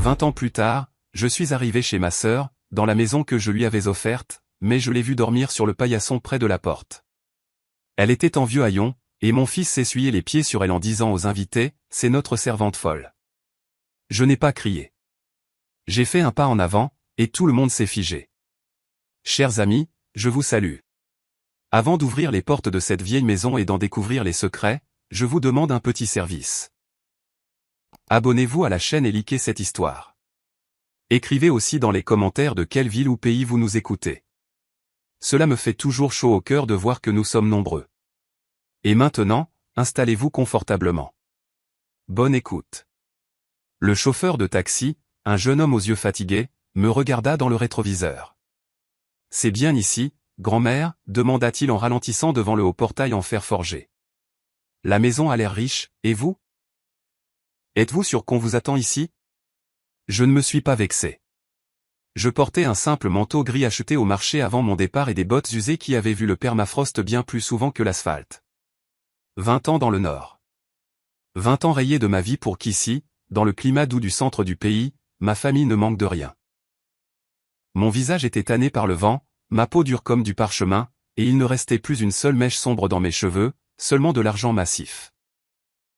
20 ans plus tard, je suis arrivé chez ma sœur, dans la maison que je lui avais offerte, mais je l'ai vue dormir sur le paillasson près de la porte. Elle était en vieux haillon, et mon fils s'essuyait les pieds sur elle en disant aux invités, « C'est notre servante folle. » Je n'ai pas crié. J'ai fait un pas en avant, et tout le monde s'est figé. Chers amis, je vous salue. Avant d'ouvrir les portes de cette vieille maison et d'en découvrir les secrets, je vous demande un petit service. Abonnez-vous à la chaîne et likez cette histoire. Écrivez aussi dans les commentaires de quelle ville ou pays vous nous écoutez. Cela me fait toujours chaud au cœur de voir que nous sommes nombreux. Et maintenant, installez-vous confortablement. Bonne écoute. Le chauffeur de taxi, un jeune homme aux yeux fatigués, me regarda dans le rétroviseur. « C'est bien ici, grand-mère » demanda-t-il en ralentissant devant le haut portail en fer forgé. « La maison a l'air riche, et vous ? Êtes-vous sûr qu'on vous attend ici ? » Je ne me suis pas vexé. Je portais un simple manteau gris acheté au marché avant mon départ et des bottes usées qui avaient vu le permafrost bien plus souvent que l'asphalte. 20 ans dans le Nord. 20 ans rayés de ma vie pour qu'ici, dans le climat doux du centre du pays, ma famille ne manque de rien. Mon visage était tanné par le vent, ma peau dure comme du parchemin, et il ne restait plus une seule mèche sombre dans mes cheveux, seulement de l'argent massif.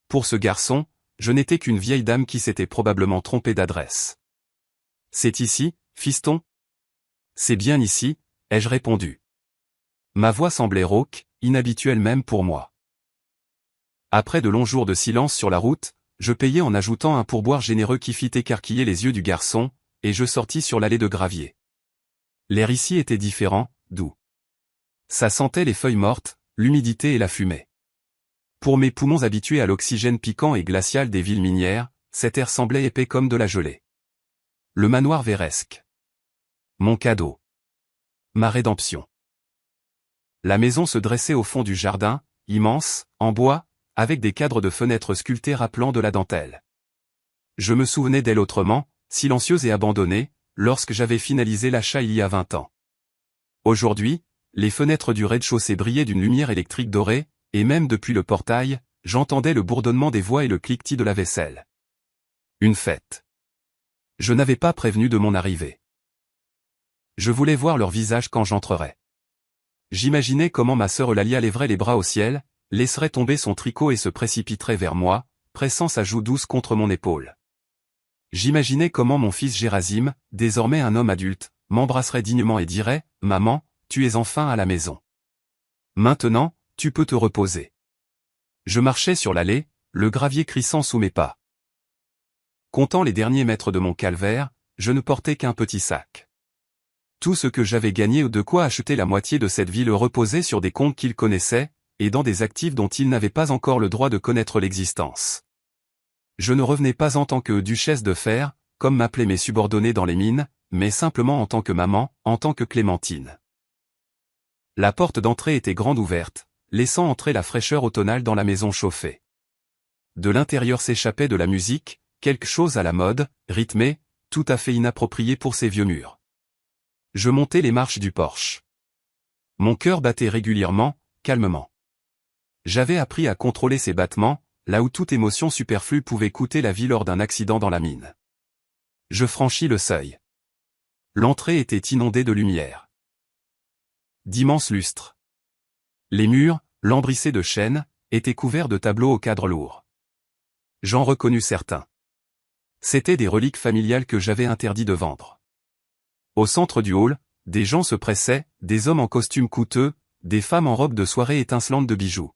Pour ce garçon, je n'étais qu'une vieille dame qui s'était probablement trompée d'adresse. « C'est ici, fiston ? » ?»« C'est bien ici, » ai-je répondu. Ma voix semblait rauque, inhabituelle même pour moi. Après de longs jours de silence sur la route, je payai en ajoutant un pourboire généreux qui fit écarquiller les yeux du garçon, et je sortis sur l'allée de gravier. L'air ici était différent, doux. Ça sentait les feuilles mortes, l'humidité et la fumée. Pour mes poumons habitués à l'oxygène piquant et glacial des villes minières, cet air semblait épais comme de la gelée. Le manoir Véresque. Mon cadeau. Ma rédemption. La maison se dressait au fond du jardin, immense, en bois, avec des cadres de fenêtres sculptés rappelant de la dentelle. Je me souvenais d'elle autrement, silencieuse et abandonnée, lorsque j'avais finalisé l'achat il y a 20 ans. Aujourd'hui, les fenêtres du rez-de-chaussée brillaient d'une lumière électrique dorée, et même depuis le portail, j'entendais le bourdonnement des voix et le cliquetis de la vaisselle. Une fête. Je n'avais pas prévenu de mon arrivée. Je voulais voir leur visage quand j'entrerais. J'imaginais comment ma sœur Eulalia lèverait les bras au ciel, laisserait tomber son tricot et se précipiterait vers moi, pressant sa joue douce contre mon épaule. J'imaginais comment mon fils Gérasime, désormais un homme adulte, m'embrasserait dignement et dirait « Maman, tu es enfin à la maison. Maintenant, tu peux te reposer. » Je marchais sur l'allée, le gravier crissant sous mes pas. Comptant les derniers mètres de mon calvaire, je ne portais qu'un petit sac. Tout ce que j'avais gagné ou de quoi acheter la moitié de cette ville reposait sur des comptes qu'il connaissait, et dans des actifs dont il n'avait pas encore le droit de connaître l'existence. Je ne revenais pas en tant que duchesse de fer, comme m'appelaient mes subordonnés dans les mines, mais simplement en tant que maman, en tant que Clémentine. La porte d'entrée était grande ouverte, laissant entrer la fraîcheur automnale dans la maison chauffée. De l'intérieur s'échappait de la musique, quelque chose à la mode, rythmée, tout à fait inapproprié pour ces vieux murs. Je montais les marches du porche. Mon cœur battait régulièrement, calmement. J'avais appris à contrôler ses battements, là où toute émotion superflue pouvait coûter la vie lors d'un accident dans la mine. Je franchis le seuil. L'entrée était inondée de lumière. D'immenses lustres. Les murs, lambrissés de chêne, étaient couverts de tableaux au cadre lourd. J'en reconnus certains. C'étaient des reliques familiales que j'avais interdit de vendre. Au centre du hall, des gens se pressaient, des hommes en costumes coûteux, des femmes en robes de soirée étincelantes de bijoux.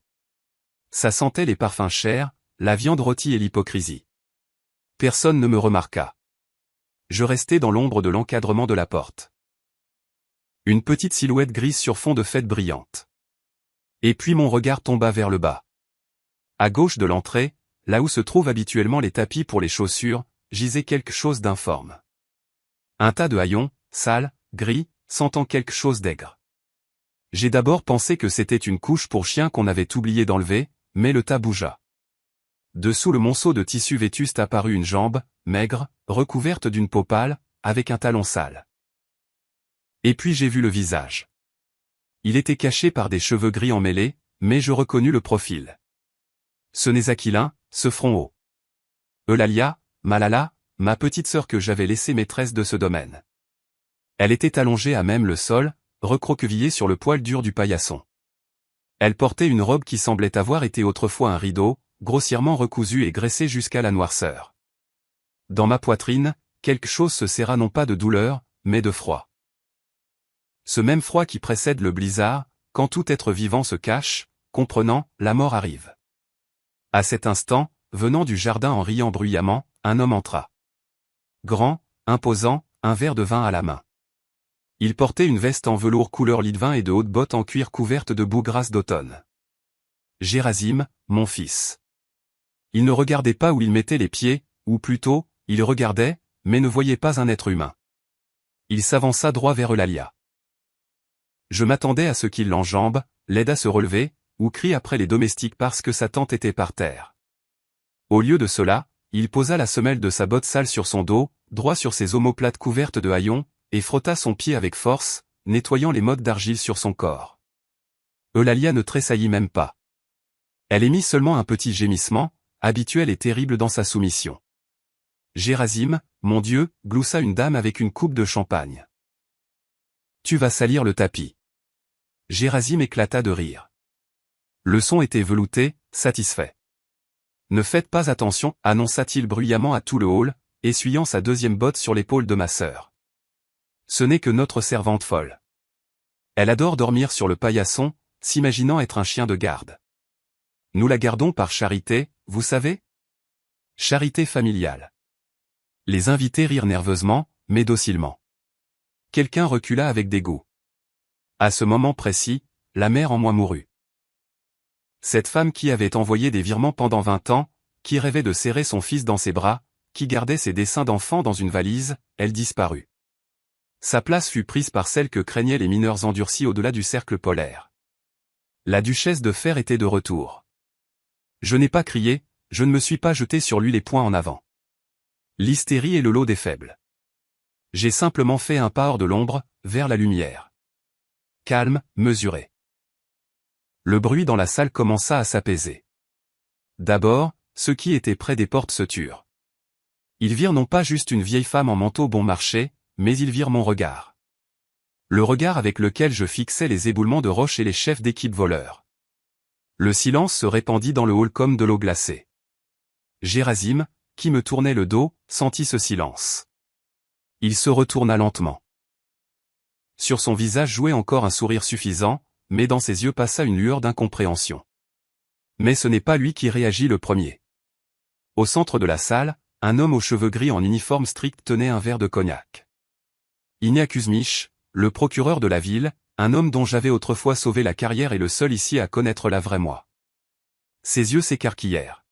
Ça sentait les parfums chers, la viande rôtie et l'hypocrisie. Personne ne me remarqua. Je restai dans l'ombre de l'encadrement de la porte. Une petite silhouette grise sur fond de fête brillante. Et puis mon regard tomba vers le bas. À gauche de l'entrée, là où se trouvent habituellement les tapis pour les chaussures, gisait quelque chose d'informe. Un tas de haillons, sales, gris, sentant quelque chose d'aigre. J'ai d'abord pensé que c'était une couche pour chien qu'on avait oublié d'enlever, mais le tas bougea. Dessous le monceau de tissu vétuste apparut une jambe, maigre, recouverte d'une peau pâle, avec un talon sale. Et puis j'ai vu le visage. Il était caché par des cheveux gris emmêlés, mais je reconnus le profil. Ce nez aquilin, ce front haut. Eulalia, Malala, ma petite sœur que j'avais laissée maîtresse de ce domaine. Elle était allongée à même le sol, recroquevillée sur le poil dur du paillasson. Elle portait une robe qui semblait avoir été autrefois un rideau, grossièrement recousu et graissé jusqu'à la noirceur. Dans ma poitrine, quelque chose se serra non pas de douleur, mais de froid. Ce même froid qui précède le blizzard, quand tout être vivant se cache, comprenant, la mort arrive. À cet instant, venant du jardin en riant bruyamment, un homme entra. Grand, imposant, un verre de vin à la main. Il portait une veste en velours couleur lit de vin et de hautes bottes en cuir couvertes de boue grasse d'automne. Gérasime, mon fils. Il ne regardait pas où il mettait les pieds, ou plutôt, il regardait, mais ne voyait pas un être humain. Il s'avança droit vers Eulalia. Je m'attendais à ce qu'il l'enjambe, l'aide à se relever, ou crie après les domestiques parce que sa tante était par terre. Au lieu de cela, il posa la semelle de sa botte sale sur son dos, droit sur ses omoplates couvertes de haillons, et frotta son pied avec force, nettoyant les mottes d'argile sur son corps. Eulalia ne tressaillit même pas. Elle émit seulement un petit gémissement, habituel et terrible dans sa soumission. Gérasime, mon Dieu, gloussa une dame avec une coupe de champagne. Tu vas salir le tapis. Gérasime éclata de rire. Le son était velouté, satisfait. Ne faites pas attention, annonça-t-il bruyamment à tout le hall, essuyant sa deuxième botte sur l'épaule de ma sœur. Ce n'est que notre servante folle. Elle adore dormir sur le paillasson, s'imaginant être un chien de garde. Nous la gardons par charité, vous savez? Charité familiale. Les invités rirent nerveusement, mais docilement. Quelqu'un recula avec dégoût. À ce moment précis, la mère en moi mourut. Cette femme qui avait envoyé des virements pendant 20 ans, qui rêvait de serrer son fils dans ses bras, qui gardait ses dessins d'enfant dans une valise, elle disparut. Sa place fut prise par celle que craignaient les mineurs endurcis au-delà du cercle polaire. La duchesse de fer était de retour. Je n'ai pas crié, je ne me suis pas jeté sur lui les poings en avant. L'hystérie est le lot des faibles. J'ai simplement fait un pas hors de l'ombre, vers la lumière. Calme, mesuré. Le bruit dans la salle commença à s'apaiser. D'abord, ceux qui étaient près des portes se turent. Ils virent non pas juste une vieille femme en manteau bon marché, mais ils virent mon regard. Le regard avec lequel je fixais les éboulements de roches et les chefs d'équipe voleurs. Le silence se répandit dans le hall comme de l'eau glacée. Gérasime, qui me tournait le dos, sentit ce silence. Il se retourna lentement. Sur son visage jouait encore un sourire suffisant, mais dans ses yeux passa une lueur d'incompréhension. Mais ce n'est pas lui qui réagit le premier. Au centre de la salle, un homme aux cheveux gris en uniforme strict tenait un verre de cognac. Inia Kuzmich, le procureur de la ville, un homme dont j'avais autrefois sauvé la carrière et le seul ici à connaître la vraie moi. Ses yeux s'écarquillèrent.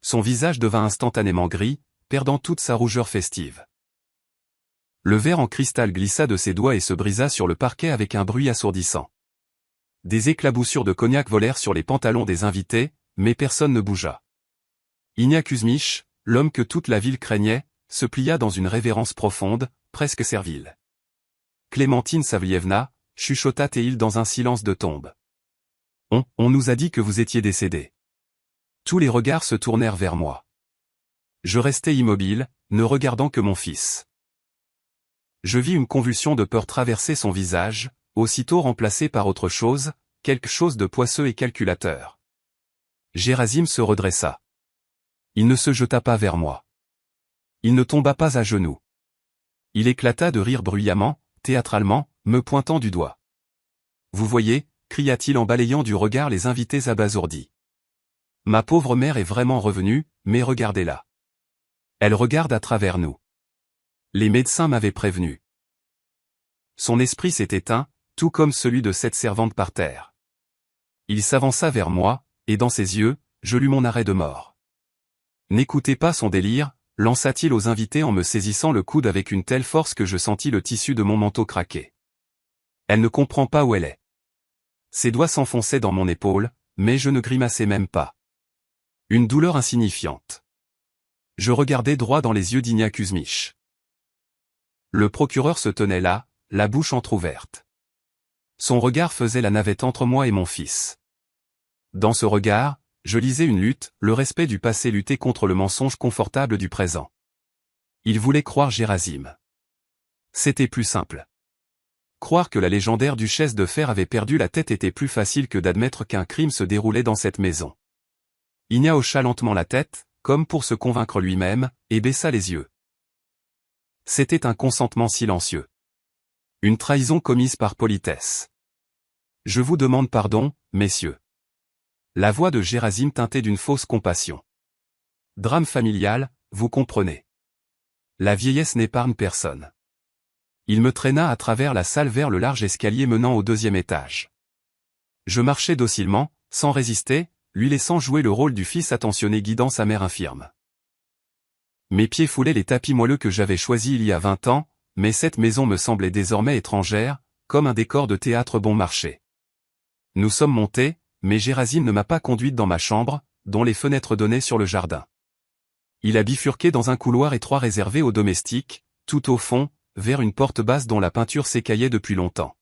Son visage devint instantanément gris, perdant toute sa rougeur festive. Le verre en cristal glissa de ses doigts et se brisa sur le parquet avec un bruit assourdissant. Des éclaboussures de cognac volèrent sur les pantalons des invités, mais personne ne bougea. Inia Kuzmich, l'homme que toute la ville craignait, se plia dans une révérence profonde, presque servile. Clémentine Savlievna, chuchota-t-il dans un silence de tombe. On nous a dit que vous étiez décédé. Tous les regards se tournèrent vers moi. Je restai immobile, ne regardant que mon fils. Je vis une convulsion de peur traverser son visage, aussitôt remplacée par autre chose, quelque chose de poisseux et calculateur. Gérasime se redressa. Il ne se jeta pas vers moi. Il ne tomba pas à genoux. Il éclata de rire bruyamment, théâtralement, me pointant du doigt. Vous voyez, cria-t-il en balayant du regard les invités abasourdis. Ma pauvre mère est vraiment revenue, mais regardez-la. Elle regarde à travers nous. Les médecins m'avaient prévenu. Son esprit s'est éteint, tout comme celui de cette servante par terre. Il s'avança vers moi, et dans ses yeux, je lus mon arrêt de mort. N'écoutez pas son délire, lança-t-il aux invités en me saisissant le coude avec une telle force que je sentis le tissu de mon manteau craquer. Elle ne comprend pas où elle est. Ses doigts s'enfonçaient dans mon épaule, mais je ne grimaçais même pas. Une douleur insignifiante. Je regardais droit dans les yeux d'Inia Kuzmich. Le procureur se tenait là, la bouche entr'ouverte. Son regard faisait la navette entre moi et mon fils. Dans ce regard, je lisais une lutte, le respect du passé lutté contre le mensonge confortable du présent. Il voulait croire Gerasim. C'était plus simple. Croire que la légendaire duchesse de fer avait perdu la tête était plus facile que d'admettre qu'un crime se déroulait dans cette maison. Igna hocha lentement la tête, comme pour se convaincre lui-même, et baissa les yeux. C'était un consentement silencieux. Une trahison commise par politesse. Je vous demande pardon, messieurs. La voix de Gerasim teintait d'une fausse compassion. Drame familial, vous comprenez. La vieillesse n'épargne personne. Il me traîna à travers la salle vers le large escalier menant au 2e étage. Je marchais docilement, sans résister, lui laissant jouer le rôle du fils attentionné guidant sa mère infirme. Mes pieds foulaient les tapis moelleux que j'avais choisis il y a 20 ans, mais cette maison me semblait désormais étrangère, comme un décor de théâtre bon marché. Nous sommes montés, mais Gerasim ne m'a pas conduite dans ma chambre, dont les fenêtres donnaient sur le jardin. Il a bifurqué dans un couloir étroit réservé aux domestiques, tout au fond, vers une porte basse dont la peinture s'écaillait depuis longtemps.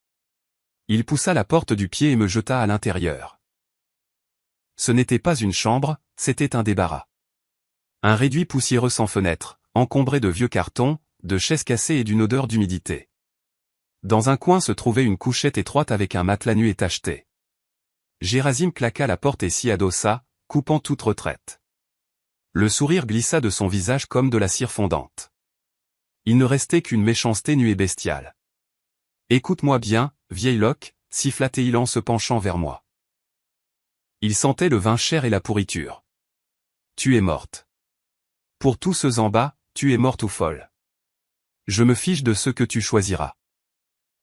Il poussa la porte du pied et me jeta à l'intérieur. Ce n'était pas une chambre, c'était un débarras. Un réduit poussiéreux sans fenêtre, encombré de vieux cartons, de chaises cassées et d'une odeur d'humidité. Dans un coin se trouvait une couchette étroite avec un matelas nu et tacheté. Gerasim claqua la porte et s'y adossa, coupant toute retraite. Le sourire glissa de son visage comme de la cire fondante. Il ne restait qu'une méchanceté nue et bestiale. « Écoute-moi bien, vieille loque » siffla-t-il en se penchant vers moi. Il sentait le vin cher et la pourriture. « Tu es morte. Pour tous ceux en bas, tu es morte ou folle. Je me fiche de ce que tu choisiras. »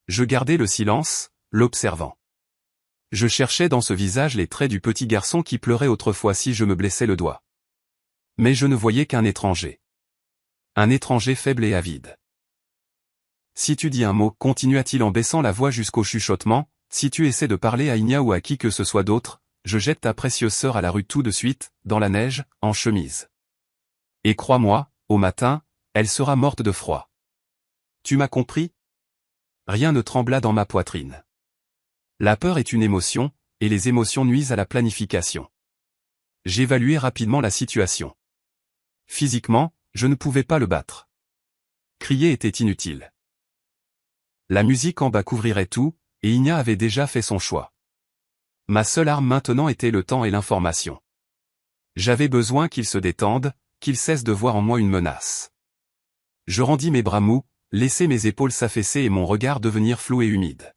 Je gardai le silence, l'observant. Je cherchais dans ce visage les traits du petit garçon qui pleurait autrefois si je me blessais le doigt. Mais je ne voyais qu'un étranger. Un étranger faible et avide. Si tu dis un mot, continua-t-il en baissant la voix jusqu'au chuchotement, si tu essaies de parler à Igna ou à qui que ce soit d'autre, je jette ta précieuse sœur à la rue tout de suite, dans la neige, en chemise. Et crois-moi, au matin, elle sera morte de froid. Tu m'as compris ? Rien ne trembla dans ma poitrine. La peur est une émotion, et les émotions nuisent à la planification. J'évaluai rapidement la situation. Physiquement, je ne pouvais pas le battre. Crier était inutile. La musique en bas couvrirait tout, et Igna avait déjà fait son choix. Ma seule arme maintenant était le temps et l'information. J'avais besoin qu'il se détende, qu'il cesse de voir en moi une menace. Je rendis mes bras mous, laissai mes épaules s'affaisser et mon regard devenir flou et humide.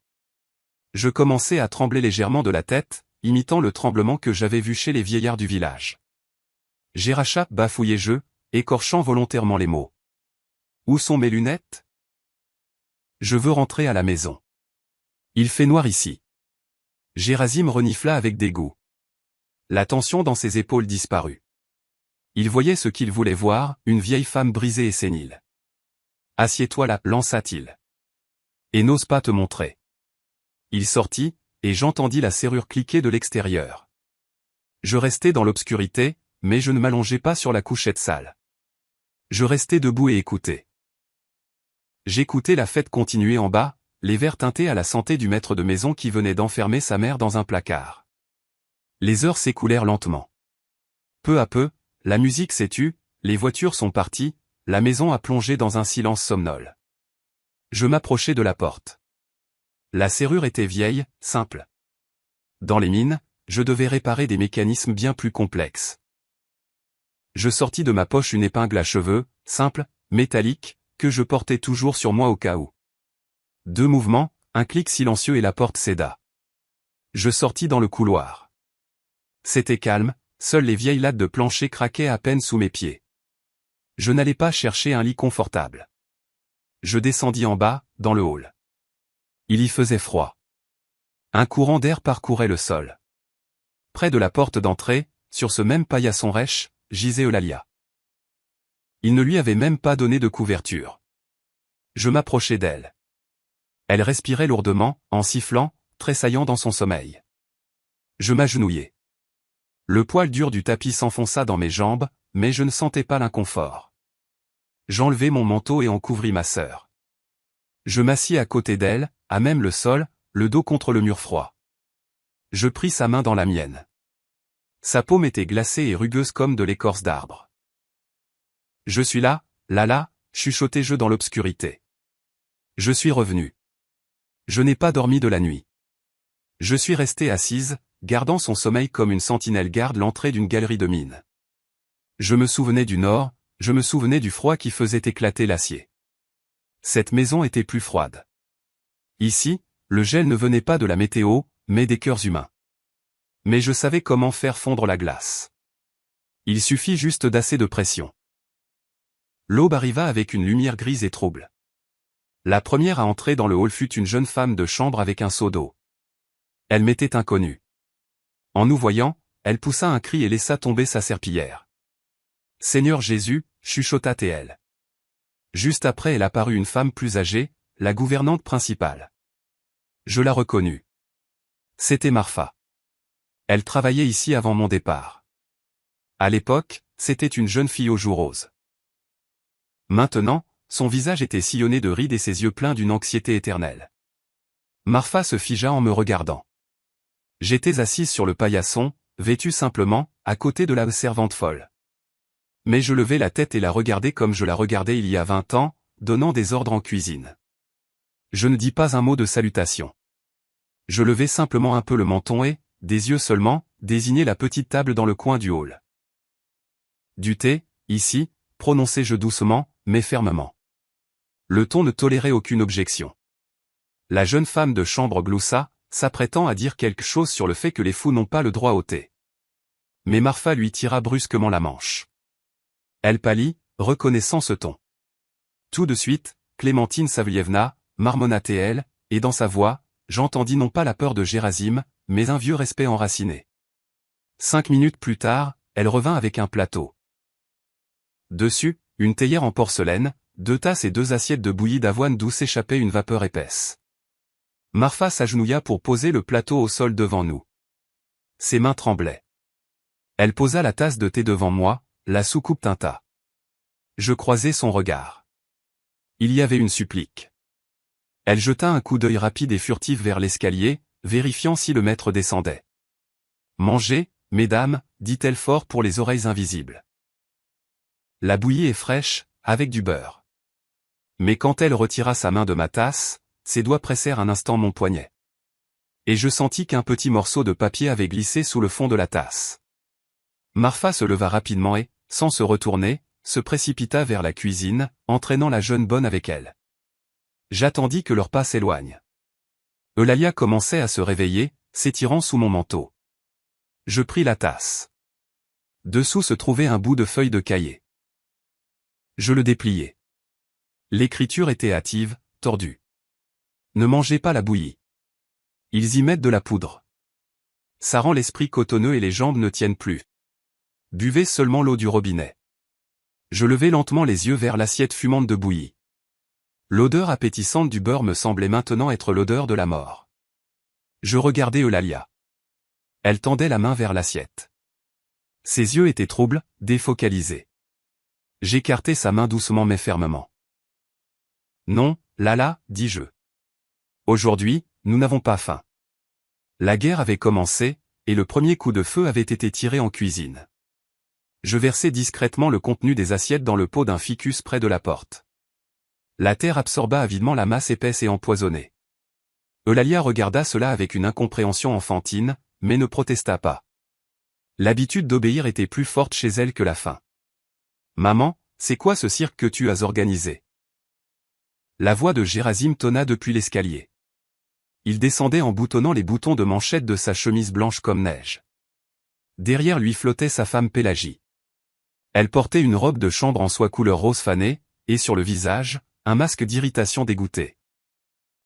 Je commençai à trembler légèrement de la tête, imitant le tremblement que j'avais vu chez les vieillards du village. Gerasim bafouillai-je, écorchant volontairement les mots. Où sont mes lunettes ? Je veux rentrer à la maison. Il fait noir ici. Gerasim renifla avec dégoût. La tension dans ses épaules disparut. Il voyait ce qu'il voulait voir, une vieille femme brisée et sénile. Assieds-toi là, lança-t-il. Et n'ose pas te montrer. Il sortit, et j'entendis la serrure cliquer de l'extérieur. Je restai dans l'obscurité, mais je ne m'allongeai pas sur la couchette sale. Je restai debout et écoutais. J'écoutais la fête continuer en bas, les verres teintés à la santé du maître de maison qui venait d'enfermer sa mère dans un placard. Les heures s'écoulèrent lentement. Peu à peu, la musique s'est tue, les voitures sont parties, la maison a plongé dans un silence somnol. Je m'approchai de la porte. La serrure était vieille, simple. Dans les mines, je devais réparer des mécanismes bien plus complexes. Je sortis de ma poche une épingle à cheveux, simple, métallique, que je portais toujours sur moi au cas où. 2 mouvements, un clic silencieux et la porte céda. Je sortis dans le couloir. C'était calme, seules les vieilles lattes de plancher craquaient à peine sous mes pieds. Je n'allais pas chercher un lit confortable. Je descendis en bas, dans le hall. Il y faisait froid. Un courant d'air parcourait le sol. Près de la porte d'entrée, sur ce même paillasson rêche, gisait Eulalia. Il ne lui avait même pas donné de couverture. Je m'approchai d'elle. Elle respirait lourdement, en sifflant, tressaillant dans son sommeil. Je m'agenouillai. Le poil dur du tapis s'enfonça dans mes jambes, mais je ne sentais pas l'inconfort. J'enlevai mon manteau et en couvris ma sœur. Je m'assis à côté d'elle, à même le sol, le dos contre le mur froid. Je pris sa main dans la mienne. Sa paume était glacée et rugueuse comme de l'écorce d'arbre. « Je suis là, Lala » chuchotai-je dans l'obscurité. Je suis revenu. Je n'ai pas dormi de la nuit. Je suis resté assise, gardant son sommeil comme une sentinelle garde l'entrée d'une galerie de mines. Je me souvenais du nord, je me souvenais du froid qui faisait éclater l'acier. Cette maison était plus froide. Ici, le gel ne venait pas de la météo, mais des cœurs humains. Mais je savais comment faire fondre la glace. Il suffit juste d'assez de pression. L'aube arriva avec une lumière grise et trouble. La première à entrer dans le hall fut une jeune femme de chambre avec un seau d'eau. Elle m'était inconnue. En nous voyant, elle poussa un cri et laissa tomber sa serpillière. « Seigneur Jésus » chuchota-t-elle. Juste après elle apparut une femme plus âgée, la gouvernante principale. Je la reconnus. C'était Marfa. Elle travaillait ici avant mon départ. À l'époque, c'était une jeune fille aux joues roses. Maintenant, son visage était sillonné de rides et ses yeux pleins d'une anxiété éternelle. Marfa se figea en me regardant. J'étais assise sur le paillasson, vêtue simplement, à côté de la servante folle. Mais je levai la tête et la regardai comme je la regardais il y a 20 ans, donnant des ordres en cuisine. Je ne dis pas un mot de salutation. Je levai simplement un peu le menton et, des yeux seulement, désignai la petite table dans le coin du hall. Du thé, ici, prononçai-je doucement, mais fermement. Le ton ne tolérait aucune objection. La jeune femme de chambre gloussa, s'apprêtant à dire quelque chose sur le fait que les fous n'ont pas le droit au thé. Mais Marfa lui tira brusquement la manche. Elle pâlit, reconnaissant ce ton. Tout de suite, Clémentine Savlievna, marmonna-t-elle, et dans sa voix, j'entendis non pas la peur de Gérasim, mais un vieux respect enraciné. 5 minutes plus tard, elle revint avec un plateau. Dessus, une théière en porcelaine, 2 tasses et 2 assiettes de bouillie d'avoine d'où s'échappait une vapeur épaisse. Marfa s'agenouilla pour poser le plateau au sol devant nous. Ses mains tremblaient. Elle posa la tasse de thé devant moi, la soucoupe tinta. Je croisai son regard. Il y avait une supplique. Elle jeta un coup d'œil rapide et furtif vers l'escalier, vérifiant si le maître descendait. « Mangez, mesdames, dit-elle fort pour les oreilles invisibles. La bouillie est fraîche, avec du beurre. » Mais quand elle retira sa main de ma tasse, ses doigts pressèrent un instant mon poignet. Et je sentis qu'un petit morceau de papier avait glissé sous le fond de la tasse. Marfa se leva rapidement et, sans se retourner, se précipita vers la cuisine, entraînant la jeune bonne avec elle. J'attendis que leur pas s'éloigne. Eulalia commençait à se réveiller, s'étirant sous mon manteau. Je pris la tasse. Dessous se trouvait un bout de feuille de cahier. Je le dépliai. L'écriture était hâtive, tordue. Ne mangez pas la bouillie. Ils y mettent de la poudre. Ça rend l'esprit cotonneux et les jambes ne tiennent plus. Buvez seulement l'eau du robinet. Je levai lentement les yeux vers l'assiette fumante de bouillie. L'odeur appétissante du beurre me semblait maintenant être l'odeur de la mort. Je regardai Eulalia. Elle tendait la main vers l'assiette. Ses yeux étaient troubles, défocalisés. J'écartai sa main doucement mais fermement. Non, Lala, dis-je. Aujourd'hui, nous n'avons pas faim. La guerre avait commencé, et le premier coup de feu avait été tiré en cuisine. Je versai discrètement le contenu des assiettes dans le pot d'un ficus près de la porte. La terre absorba avidement la masse épaisse et empoisonnée. Eulalia regarda cela avec une incompréhension enfantine, mais ne protesta pas. L'habitude d'obéir était plus forte chez elle que la faim. « Maman, c'est quoi ce cirque que tu as organisé ?» La voix de Gérasim tonna depuis l'escalier. Il descendait en boutonnant les boutons de manchette de sa chemise blanche comme neige. Derrière lui flottait sa femme Pélagie. Elle portait une robe de chambre en soie couleur rose fanée, et sur le visage, un masque d'irritation dégoûtée.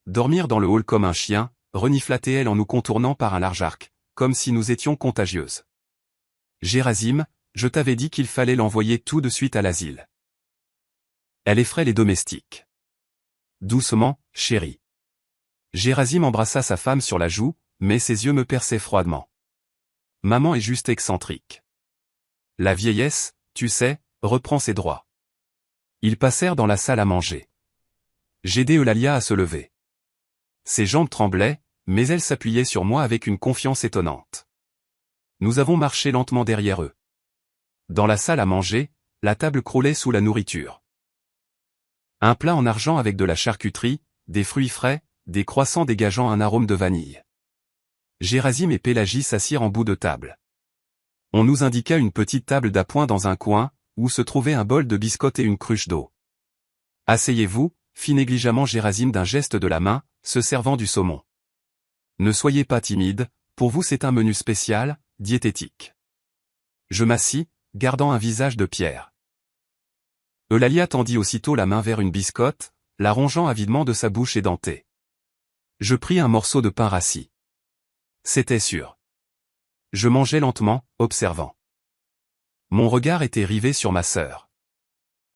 Dormir dans le hall comme un chien, reniflait-elle en nous contournant par un large arc, comme si nous étions contagieuses. Gérasim, je t'avais dit qu'il fallait l'envoyer tout de suite à l'asile. Elle effraie les domestiques. Doucement, chérie. Gérasim embrassa sa femme sur la joue, mais ses yeux me perçaient froidement. Maman est juste excentrique. La vieillesse, tu sais, reprend ses droits. Ils passèrent dans la salle à manger. J'aidai Eulalia à se lever. Ses jambes tremblaient, mais elle s'appuyait sur moi avec une confiance étonnante. Nous avons marché lentement derrière eux. Dans la salle à manger, la table croulait sous la nourriture. Un plat en argent avec de la charcuterie, des fruits frais, des croissants dégageant un arôme de vanille. Gerasim et Pélagie s'assirent en bout de table. On nous indiqua une petite table d'appoint dans un coin, où se trouvait un bol de biscottes et une cruche d'eau. « Asseyez-vous » fit négligemment Gerasim d'un geste de la main, se servant du saumon. « Ne soyez pas timide, pour vous c'est un menu spécial, diététique. » Je m'assis, gardant un visage de pierre. Eulalia tendit aussitôt la main vers une biscotte, la rongeant avidement de sa bouche édentée. Je pris un morceau de pain rassis. C'était sûr. Je mangeais lentement, observant. Mon regard était rivé sur ma sœur.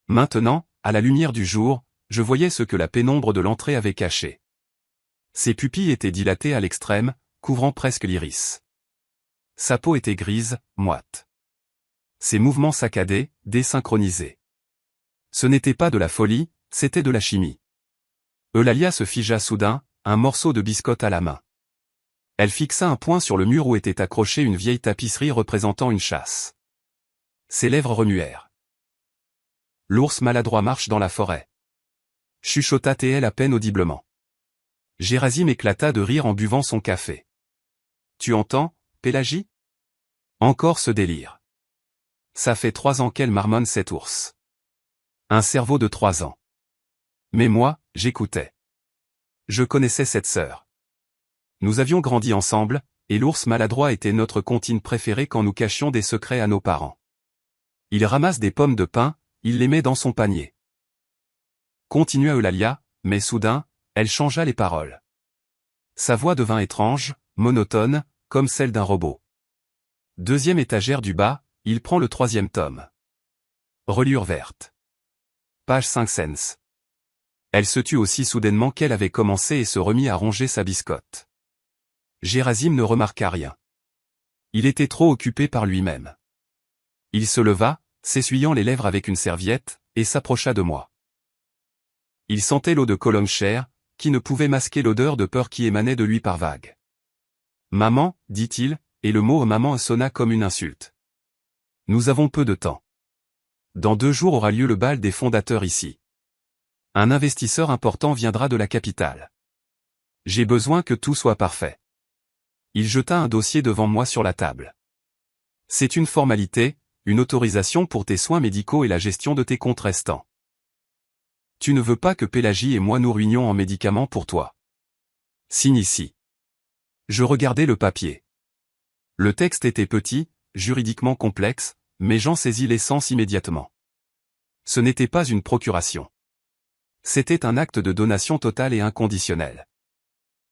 Maintenant, à la lumière du jour, je voyais ce que la pénombre de l'entrée avait caché. Ses pupilles étaient dilatées à l'extrême, couvrant presque l'iris. Sa peau était grise, moite. Ses mouvements saccadés, désynchronisés. Ce n'était pas de la folie, c'était de la chimie. Eulalia se figea soudain, un morceau de biscotte à la main. Elle fixa un point sur le mur où était accrochée une vieille tapisserie représentant une chasse. Ses lèvres remuèrent. L'ours maladroit marche dans la forêt. Chuchota-t-elle à peine audiblement. Gerasim éclata de rire en buvant son café. Tu entends, Pélagie? Encore ce délire. Ça fait 3 ans qu'elle marmonne cet ours. Un cerveau de 3 ans. Mais moi, j'écoutais. Je connaissais cette sœur. Nous avions grandi ensemble, et l'ours maladroit était notre comptine préférée quand nous cachions des secrets à nos parents. Il ramasse des pommes de pin, il les met dans son panier. Continua Eulalia, mais soudain, elle changea les paroles. Sa voix devint étrange, monotone, comme celle d'un robot. Deuxième étagère du bas, il prend le 3e tome. Reliure verte. Page 5 cents. Elle se tut aussi soudainement qu'elle avait commencé et se remit à ronger sa biscotte. Gerasim ne remarqua rien. Il était trop occupé par lui-même. Il se leva, s'essuyant les lèvres avec une serviette, et s'approcha de moi. Il sentait l'eau de colonne chère, qui ne pouvait masquer l'odeur de peur qui émanait de lui par vagues. « Maman » dit-il, et le mot « maman » sonna comme une insulte. « Nous avons peu de temps. Dans 2 jours aura lieu le bal des fondateurs ici. Un investisseur important viendra de la capitale. J'ai besoin que tout soit parfait. » Il jeta un dossier devant moi sur la table. « C'est une formalité, une autorisation pour tes soins médicaux et la gestion de tes comptes restants. Tu ne veux pas que Pélagie et moi nous ruinions en médicaments pour toi. Signe ici. » Je regardais le papier. Le texte était petit, juridiquement complexe, mais j'en saisis l'essence immédiatement. Ce n'était pas une procuration. C'était un acte de donation totale et inconditionnelle.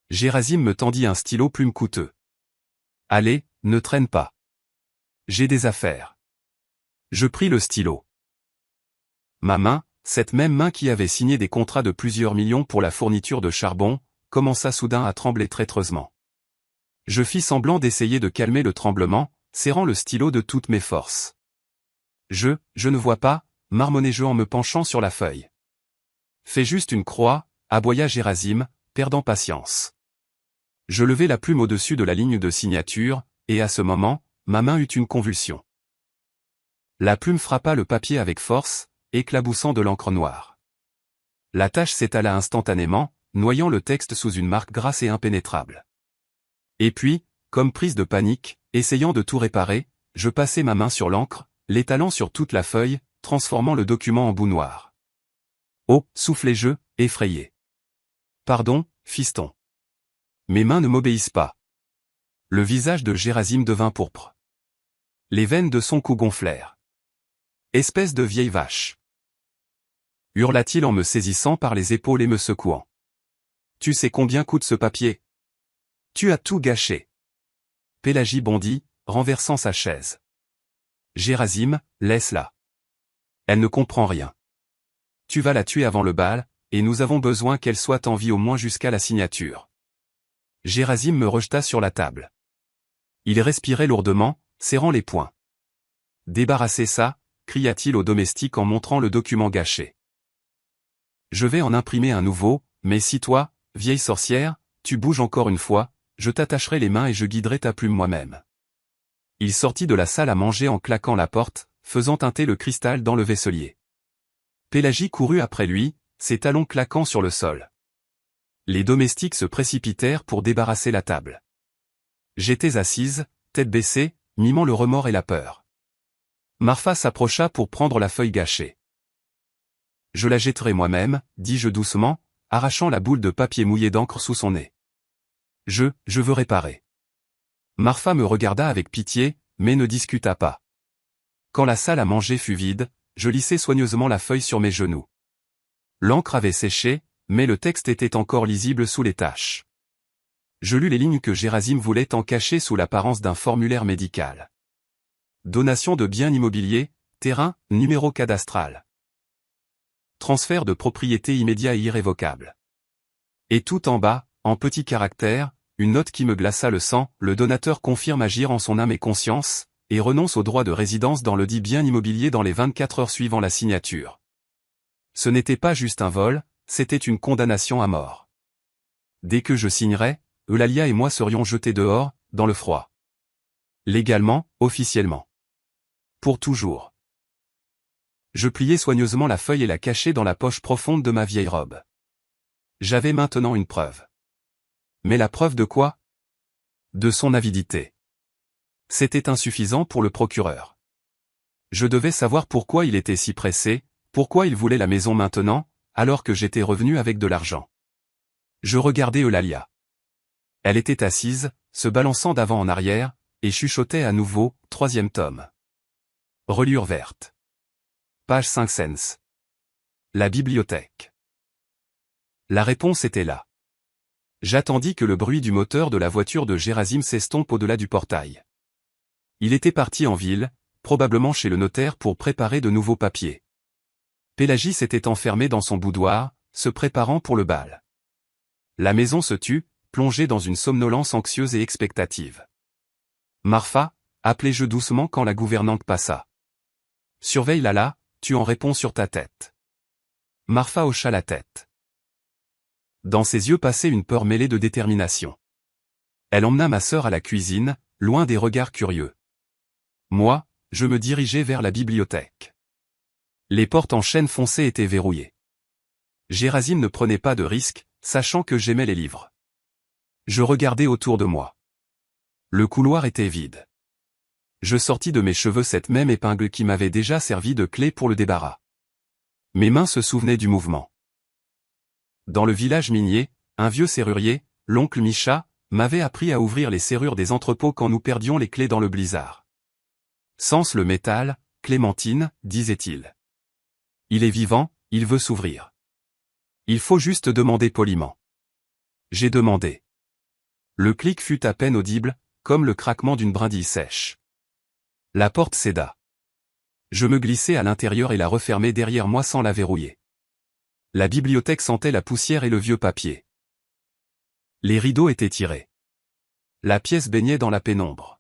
Gerasim me tendit un stylo plume coûteux. « Allez, ne traîne pas. J'ai des affaires. » Je pris le stylo. Ma main, cette même main qui avait signé des contrats de plusieurs millions pour la fourniture de charbon, commença soudain à trembler traîtreusement. Je fis semblant d'essayer de calmer le tremblement, serrant le stylo de toutes mes forces. Je ne vois pas, marmonnai-je en me penchant sur la feuille. Fais juste une croix, aboya Gerasim, perdant patience. Je levai la plume au-dessus de la ligne de signature, et à ce moment, ma main eut une convulsion. La plume frappa le papier avec force, éclaboussant de l'encre noire. La tache s'étala instantanément, noyant le texte sous une marque grasse et impénétrable. Et puis, comme prise de panique, essayant de tout réparer, je passai ma main sur l'encre, l'étalant sur toute la feuille, transformant le document en bout noir. « Oh » soufflai-je, effrayé. « Pardon, fiston. Mes mains ne m'obéissent pas. » Le visage de Gerasim devint pourpre. Les veines de son cou gonflèrent. « Espèce de vieille vache !» hurla-t-il en me saisissant par les épaules et me secouant. « Tu sais combien coûte ce papier? Tu as tout gâché. » Pélagie bondit, renversant sa chaise. « Gerasim, laisse-la. Elle ne comprend rien. Tu vas la tuer avant le bal, et nous avons besoin qu'elle soit en vie au moins jusqu'à la signature. » Gerasim me rejeta sur la table. Il respirait lourdement, serrant les poings. « Débarrassez ça !» cria-t-il au domestique en montrant le document gâché. « Je vais en imprimer un nouveau, mais si toi, vieille sorcière, tu bouges encore une fois, je t'attacherai les mains et je guiderai ta plume moi-même. » Il sortit de la salle à manger en claquant la porte, faisant teinter le cristal dans le vaisselier. Pélagie courut après lui, ses talons claquant sur le sol. Les domestiques se précipitèrent pour débarrasser la table. J'étais assise, tête baissée, mimant le remords et la peur. Marfa s'approcha pour prendre la feuille gâchée. Je la jetterai moi-même, dis-je doucement, arrachant la boule de papier mouillé d'encre sous son nez. Je veux réparer. Marfa me regarda avec pitié, mais ne discuta pas. Quand la salle à manger fut vide, je lissai soigneusement la feuille sur mes genoux. L'encre avait séché, mais le texte était encore lisible sous les taches. Je lus les lignes que Gerasim voulait en cacher sous l'apparence d'un formulaire médical. Donation de biens immobiliers, terrain, numéro cadastral. Transfert de propriété immédiat et irrévocable. Et tout en bas, en petits caractères, une note qui me glaça le sang, le donateur confirme agir en son âme et conscience, et renonce au droit de résidence dans le dit bien immobilier dans les 24 heures suivant la signature. Ce n'était pas juste un vol, c'était une condamnation à mort. Dès que je signerais, Eulalia et moi serions jetés dehors, dans le froid. Légalement, officiellement. Pour toujours. Je pliai soigneusement la feuille et la cachai dans la poche profonde de ma vieille robe. J'avais maintenant une preuve. Mais la preuve de quoi? De son avidité. C'était insuffisant pour le procureur. Je devais savoir pourquoi il était si pressé, pourquoi il voulait la maison maintenant, alors que j'étais revenu avec de l'argent. Je regardais Eulalia. Elle était assise, se balançant d'avant en arrière, et chuchotait à nouveau, 3e tome. Reliure verte. Page 5 cents. La bibliothèque. La réponse était là. J'attendis que le bruit du moteur de la voiture de Gerasim s'estompe au-delà du portail. Il était parti en ville, probablement chez le notaire pour préparer de nouveaux papiers. Pélagie s'était enfermée dans son boudoir, se préparant pour le bal. La maison se tut, plongée dans une somnolence anxieuse et expectative. Marfa, appelai-je doucement quand la gouvernante passa. Surveille-la là, tu en réponds sur ta tête. Marfa hocha la tête. Dans ses yeux passait une peur mêlée de détermination. Elle emmena ma sœur à la cuisine, loin des regards curieux. Moi, je me dirigeai vers la bibliothèque. Les portes en chêne foncé étaient verrouillées. Gerasim ne prenait pas de risques, sachant que j'aimais les livres. Je regardais autour de moi. Le couloir était vide. Je sortis de mes cheveux cette même épingle qui m'avait déjà servi de clé pour le débarras. Mes mains se souvenaient du mouvement. Dans le village minier, un vieux serrurier, l'oncle Micha, m'avait appris à ouvrir les serrures des entrepôts quand nous perdions les clés dans le blizzard. Sens le métal, Clémentine, disait-il. Il est vivant, il veut s'ouvrir. Il faut juste demander poliment. J'ai demandé. Le clic fut à peine audible, comme le craquement d'une brindille sèche. La porte céda. Je me glissai à l'intérieur et la refermai derrière moi sans la verrouiller. La bibliothèque sentait la poussière et le vieux papier. Les rideaux étaient tirés. La pièce baignait dans la pénombre.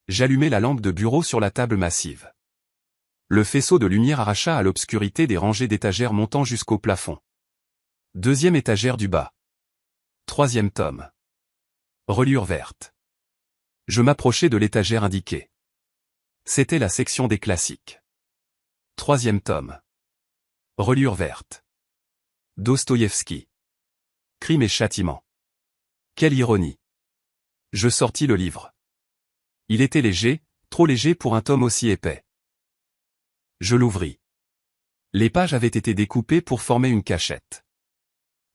J'allumai la lampe de bureau sur la table massive. Le faisceau de lumière arracha à l'obscurité des rangées d'étagères montant jusqu'au plafond. 2e étagère du bas. 3e tome. Reliure verte. Je m'approchai de l'étagère indiquée. C'était la section des classiques. 3e tome. Reliure verte. Dostoïevski. Crime et châtiment. Quelle ironie. Je sortis le livre. Il était léger, trop léger pour un tome aussi épais. Je l'ouvris. Les pages avaient été découpées pour former une cachette.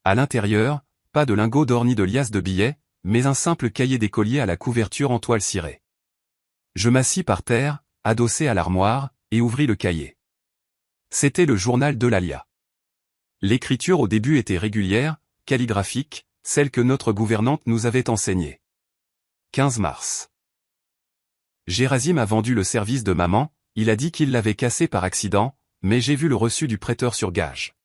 À l'intérieur, pas de lingots d'or ni de liasses de billets, mais un simple cahier d'écolier à la couverture en toile cirée. Je m'assis par terre, adossé à l'armoire, et ouvris le cahier. C'était le journal d'Eulalia. L'écriture au début était régulière, calligraphique, celle que notre gouvernante nous avait enseignée. 15 mars. Gerasim a vendu le service de maman, il a dit qu'il l'avait cassé par accident, mais j'ai vu le reçu du prêteur sur gage.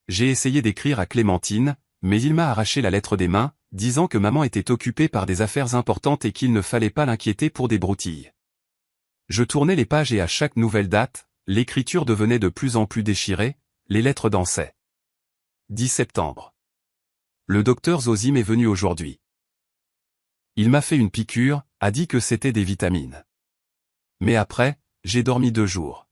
J'ai essayé d'écrire à Clémentine, mais il m'a arraché la lettre des mains, disant que maman était occupée par des affaires importantes et qu'il ne fallait pas l'inquiéter pour des broutilles. Je tournais les pages et à chaque nouvelle date, l'écriture devenait de plus en plus déchirée, les lettres dansaient. 10 septembre. Le docteur Zozim est venu aujourd'hui. Il m'a fait une piqûre, a dit que c'était des vitamines. Mais après, j'ai dormi 2 jours.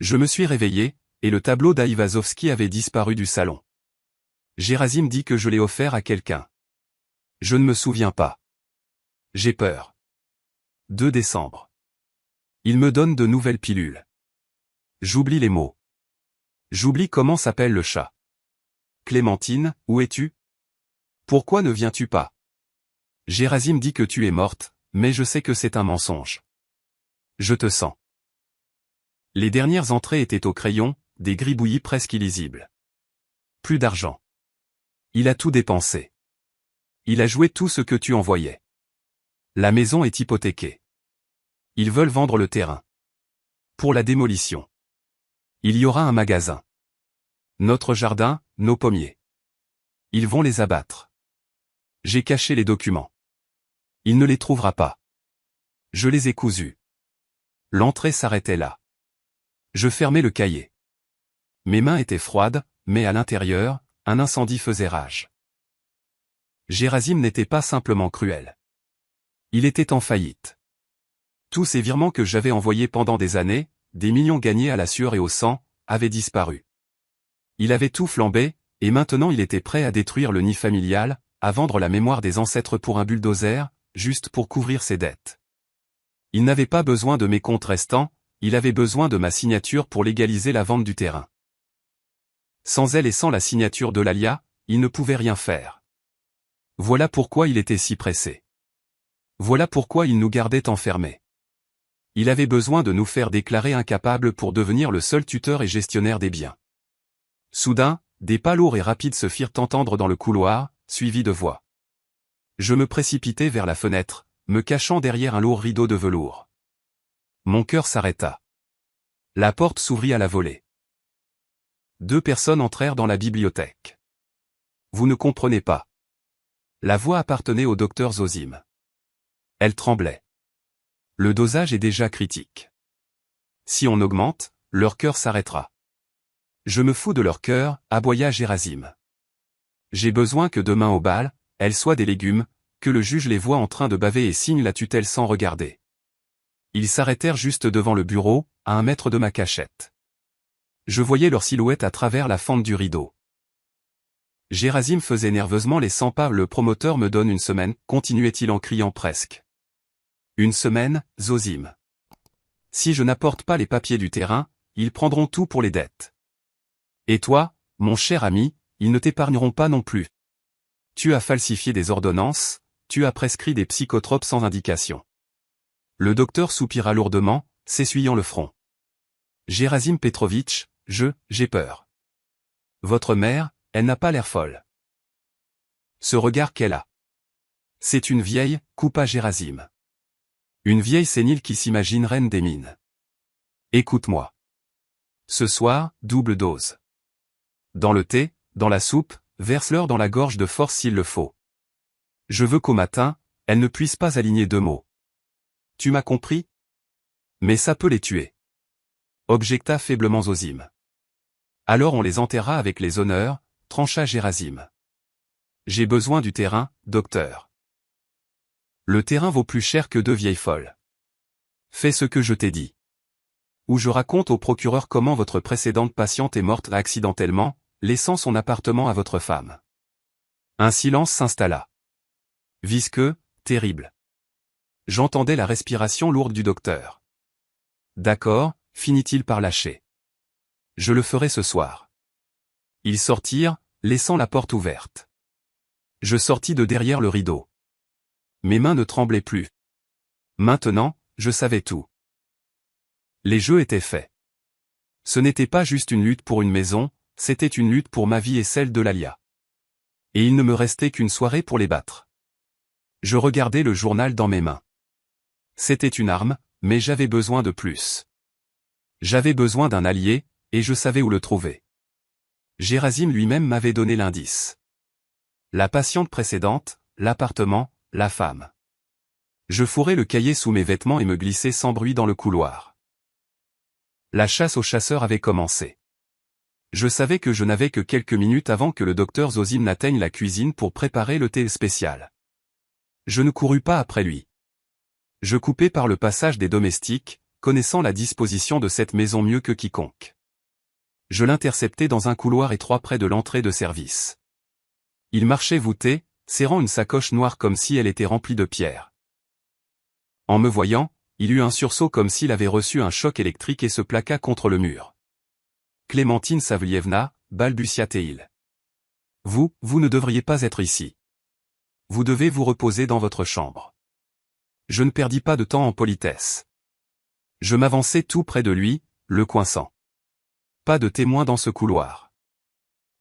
Je me suis réveillé, et le tableau d'Aïvazovski avait disparu du salon. Gerasim dit que je l'ai offert à quelqu'un. Je ne me souviens pas. J'ai peur. 2 décembre. Il me donne de nouvelles pilules. J'oublie les mots. J'oublie comment s'appelle le chat. Clémentine, où es-tu? Pourquoi ne viens-tu pas? Gerasim dit que tu es morte, mais je sais que c'est un mensonge. Je te sens. Les dernières entrées étaient au crayon, des gribouillis presque illisibles. Plus d'argent. Il a tout dépensé. Il a joué tout ce que tu envoyais. La maison est hypothéquée. Ils veulent vendre le terrain. Pour la démolition. Il y aura un magasin. Notre jardin, nos pommiers. Ils vont les abattre. J'ai caché les documents. Il ne les trouvera pas. Je les ai cousus. L'entrée s'arrêtait là. Je fermais le cahier. Mes mains étaient froides, mais à l'intérieur, un incendie faisait rage. Gerasim n'était pas simplement cruel. Il était en faillite. Tous ces virements que j'avais envoyés pendant des années, des millions gagnés à la sueur et au sang, avaient disparu. Il avait tout flambé, et maintenant il était prêt à détruire le nid familial, à vendre la mémoire des ancêtres pour un bulldozer, juste pour couvrir ses dettes. Il n'avait pas besoin de mes comptes restants, il avait besoin de ma signature pour légaliser la vente du terrain. Sans elle et sans la signature de l'Alia, il ne pouvait rien faire. Voilà pourquoi il était si pressé. Voilà pourquoi il nous gardait enfermés. Il avait besoin de nous faire déclarer incapables pour devenir le seul tuteur et gestionnaire des biens. Soudain, des pas lourds et rapides se firent entendre dans le couloir, suivis de voix. Je me précipitai vers la fenêtre, me cachant derrière un lourd rideau de velours. Mon cœur s'arrêta. La porte s'ouvrit à la volée. 2 personnes entrèrent dans la bibliothèque. Vous ne comprenez pas. La voix appartenait au docteur Zosime. Elle tremblait. Le dosage est déjà critique. Si on augmente, leur cœur s'arrêtera. Je me fous de leur cœur, aboya Gerasim. J'ai besoin que demain au bal, elles soient des légumes, que le juge les voie en train de baver et signe la tutelle sans regarder. Ils s'arrêtèrent juste devant le bureau, à 1 mètre de ma cachette. Je voyais leur silhouette à travers la fente du rideau. Gerasim faisait nerveusement les 100 pas. Le promoteur me donne une semaine, continuait-il en criant presque. Une semaine, Zosime. Si je n'apporte pas les papiers du terrain, ils prendront tout pour les dettes. Et toi, mon cher ami, ils ne t'épargneront pas non plus. Tu as falsifié des ordonnances, tu as prescrit des psychotropes sans indication. Le docteur soupira lourdement, s'essuyant le front. Gerasim Petrovitch, j'ai peur. Votre mère, elle n'a pas l'air folle. Ce regard qu'elle a. C'est une vieille, coupa Gerasim. Une vieille sénile qui s'imagine reine des mines. Écoute-moi. Ce soir, double dose. Dans le thé, dans la soupe, verse-leur dans la gorge de force s'il le faut. Je veux qu'au matin, elle ne puisse pas aligner 2 mots. Tu m'as compris? Mais ça peut les tuer. Objecta faiblement Zosime. Alors on les enterra avec les honneurs, trancha Gerasim. J'ai besoin du terrain, docteur. Le terrain vaut plus cher que 2 vieilles folles. Fais ce que je t'ai dit. Ou je raconte au procureur comment votre précédente patiente est morte accidentellement, laissant son appartement à votre femme. Un silence s'installa. Visqueux, terrible. J'entendais la respiration lourde du docteur. D'accord, finit-il par lâcher. Je le ferai ce soir. Ils sortirent, laissant la porte ouverte. Je sortis de derrière le rideau. Mes mains ne tremblaient plus. Maintenant, je savais tout. Les jeux étaient faits. Ce n'était pas juste une lutte pour une maison, c'était une lutte pour ma vie et celle de l'Alia. Et il ne me restait qu'une soirée pour les battre. Je regardais le journal dans mes mains. C'était une arme, mais j'avais besoin de plus. J'avais besoin d'un allié, et je savais où le trouver. Gerasim lui-même m'avait donné l'indice. La patiente précédente, l'appartement, la femme. Je fourrais le cahier sous mes vêtements et me glissais sans bruit dans le couloir. La chasse aux chasseurs avait commencé. Je savais que je n'avais que quelques minutes avant que le docteur Zosime n'atteigne la cuisine pour préparer le thé spécial. Je ne courus pas après lui. Je coupai par le passage des domestiques, connaissant la disposition de cette maison mieux que quiconque. Je l'interceptai dans un couloir étroit près de l'entrée de service. Il marchait voûté, serrant une sacoche noire comme si elle était remplie de pierres. En me voyant, il eut un sursaut comme s'il avait reçu un choc électrique et se plaqua contre le mur. « Clémentine Savlievna, balbutia-t-il. Vous ne devriez pas être ici. Vous devez vous reposer dans votre chambre. » Je ne perdis pas de temps en politesse. Je m'avançai tout près de lui, le coinçant. Pas de témoin dans ce couloir.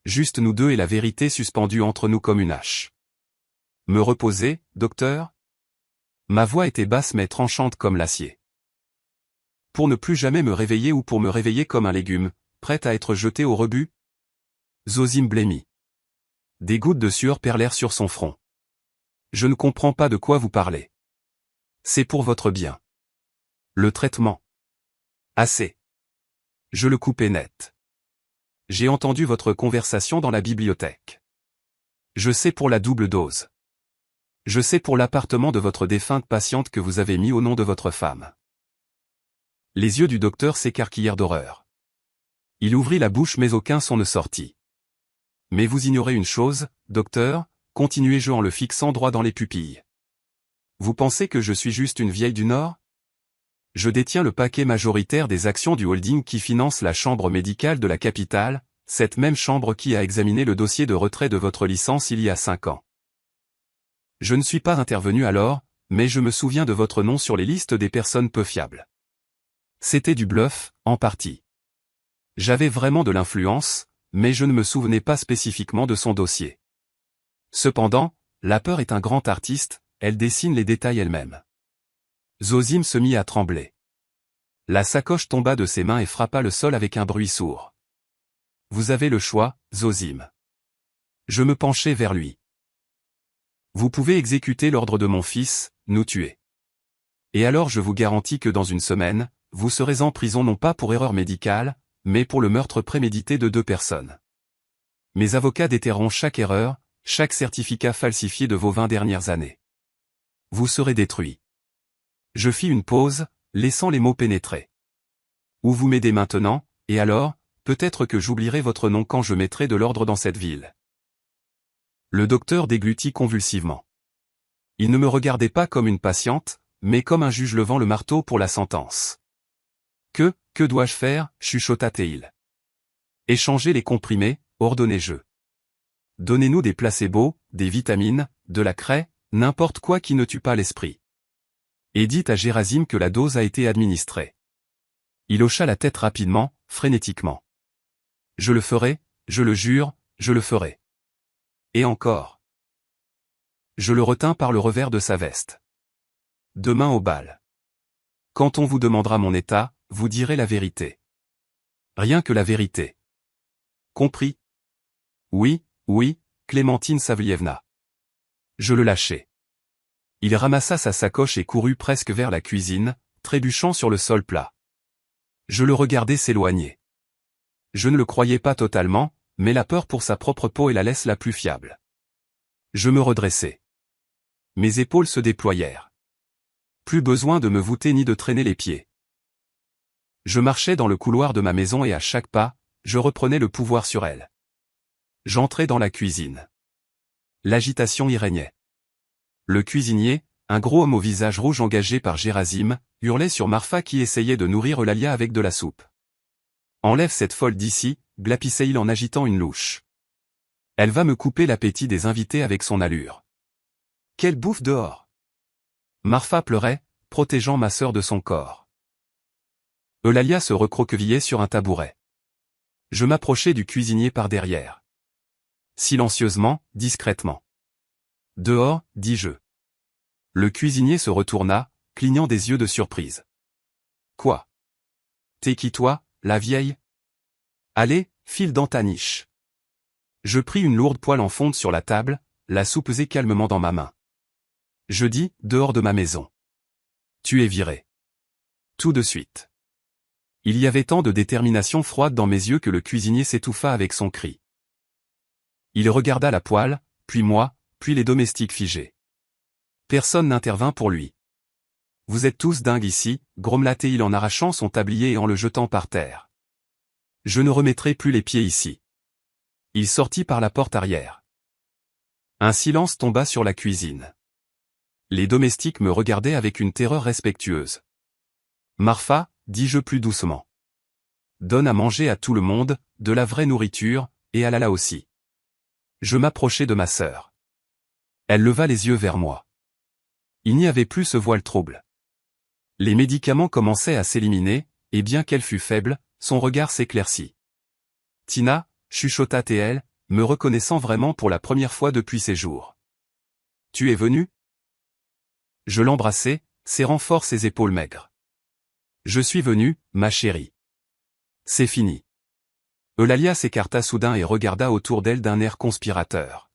Juste nous deux et la vérité suspendue entre nous comme une hache. Me reposer, docteur ? Ma voix était basse mais tranchante comme l'acier. Pour ne plus jamais me réveiller ou pour me réveiller comme un légume, prêt à être jeté au rebut ? Zosime blêmit. Des gouttes de sueur perlèrent sur son front. Je ne comprends pas de quoi vous parlez. C'est pour votre bien. Le traitement. Assez. Je le coupai net. J'ai entendu votre conversation dans la bibliothèque. Je sais pour la double dose. Je sais pour l'appartement de votre défunte patiente que vous avez mis au nom de votre femme. Les yeux du docteur s'écarquillèrent d'horreur. Il ouvrit la bouche mais aucun son ne sortit. Mais vous ignorez une chose, docteur, continuai-je en le fixant droit dans les pupilles. Vous pensez que je suis juste une vieille du Nord ? Je détiens le paquet majoritaire des actions du holding qui finance la chambre médicale de la capitale, cette même chambre qui a examiné le dossier de retrait de votre licence il y a 5 ans. Je ne suis pas intervenu alors, mais je me souviens de votre nom sur les listes des personnes peu fiables. C'était du bluff, en partie. J'avais vraiment de l'influence, mais je ne me souvenais pas spécifiquement de son dossier. Cependant, la peur est un grand artiste, elle dessine les détails elle-même. Zosime se mit à trembler. La sacoche tomba de ses mains et frappa le sol avec un bruit sourd. Vous avez le choix, Zosime. Je me penchai vers lui. Vous pouvez exécuter l'ordre de mon fils, nous tuer. Et alors je vous garantis que dans une semaine, vous serez en prison non pas pour erreur médicale, mais pour le meurtre prémédité de 2 personnes. Mes avocats déterreront chaque erreur, chaque certificat falsifié de vos 20 dernières années. Vous serez détruit. Je fis une pause, laissant les mots pénétrer. Ou vous m'aidez maintenant, et alors, peut-être que j'oublierai votre nom quand je mettrai de l'ordre dans cette ville. Le docteur déglutit convulsivement. Il ne me regardait pas comme une patiente, mais comme un juge levant le marteau pour la sentence. Que dois-je faire, chuchota-t-il. Échanger les comprimés, ordonnai-je. Donnez-nous des placebos, des vitamines, de la craie, n'importe quoi qui ne tue pas l'esprit. Et dites à Gérasime que la dose a été administrée. Il hocha la tête rapidement, frénétiquement. Je le ferai, je le jure, je le ferai. Et encore. Je le retins par le revers de sa veste. Demain au bal. Quand on vous demandera mon état, vous direz la vérité. Rien que la vérité. Compris? Oui, Clémentine Savlievna. Je le lâchai. Il ramassa sa sacoche et courut presque vers la cuisine, trébuchant sur le sol plat. Je le regardai s'éloigner. Je ne le croyais pas totalement, mais la peur pour sa propre peau est la laisse la plus fiable. Je me redressai. Mes épaules se déployèrent. Plus besoin de me voûter ni de traîner les pieds. Je marchais dans le couloir de ma maison et à chaque pas, je reprenais le pouvoir sur elle. J'entrai dans la cuisine. L'agitation y régnait. Le cuisinier, un gros homme au visage rouge engagé par Gérasime, hurlait sur Marfa qui essayait de nourrir Eulalia avec de la soupe. « Enlève cette folle d'ici », glapissait-il en agitant une louche. « Elle va me couper l'appétit des invités avec son allure. »« Quelle bouffe dehors !» Marfa pleurait, protégeant ma sœur de son corps. Eulalia se recroquevillait sur un tabouret. Je m'approchai du cuisinier par derrière. Silencieusement, discrètement. « Dehors, dis-je. » Le cuisinier se retourna, clignant des yeux de surprise. « Quoi ? T'es qui toi, la vieille ? Allez, file dans ta niche. » Je pris une lourde poêle en fonte sur la table, la soupesai calmement dans ma main. Je dis, dehors de ma maison. Tu es viré. Tout de suite. Il y avait tant de détermination froide dans mes yeux que le cuisinier s'étouffa avec son cri. Il regarda la poêle, puis moi, puis les domestiques figés. Personne n'intervint pour lui. Vous êtes tous dingues ici, grommela-t-il en arrachant son tablier et en le jetant par terre. Je ne remettrai plus les pieds ici. Il sortit par la porte arrière. Un silence tomba sur la cuisine. Les domestiques me regardaient avec une terreur respectueuse. Marfa, dis-je plus doucement. Donne à manger à tout le monde, de la vraie nourriture, et à Lala aussi. Je m'approchai de ma sœur. Elle leva les yeux vers moi. Il n'y avait plus ce voile trouble. Les médicaments commençaient à s'éliminer, et bien qu'elle fût faible, son regard s'éclaircit. Tina, chuchota-t-elle, me reconnaissant vraiment pour la première fois depuis ces jours. Tu es venue? Je l'embrassai, serrant fort ses épaules maigres. Je suis venue, ma chérie. C'est fini. Eulalia s'écarta soudain et regarda autour d'elle d'un air conspirateur.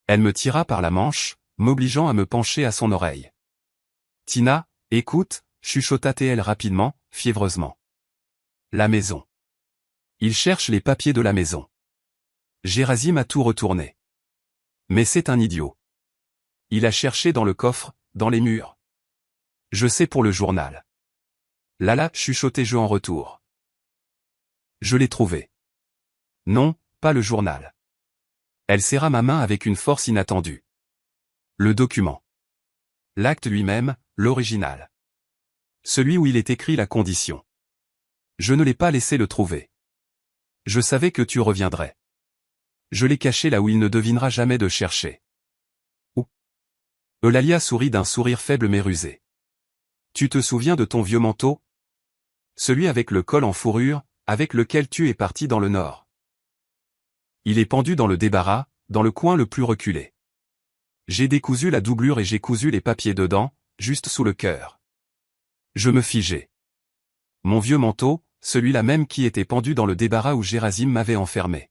Elle me tira par la manche, m'obligeant à me pencher à son oreille. Tina, écoute, chuchota-t-elle rapidement, fiévreusement. La maison. Il cherche les papiers de la maison. Gerasim a tout retourné. Mais c'est un idiot. Il a cherché dans le coffre, dans les murs. Je sais pour le journal. Lala, chuchotai-je en retour. Je l'ai trouvé. Non, pas le journal. Elle serra ma main avec une force inattendue. Le document. L'acte lui-même, l'original. Celui où il est écrit la condition. Je ne l'ai pas laissé le trouver. Je savais que tu reviendrais. Je l'ai caché là où il ne devinera jamais de chercher. Où? Eulalia sourit d'un sourire faible mais rusé. Tu te souviens de ton vieux manteau? Celui avec le col en fourrure, avec lequel tu es parti dans le nord. Il est pendu dans le débarras, dans le coin le plus reculé. J'ai décousu la doublure et j'ai cousu les papiers dedans, juste sous le cœur. Je me figeai. Mon vieux manteau, celui-là même qui était pendu dans le débarras où Gerasim m'avait enfermé.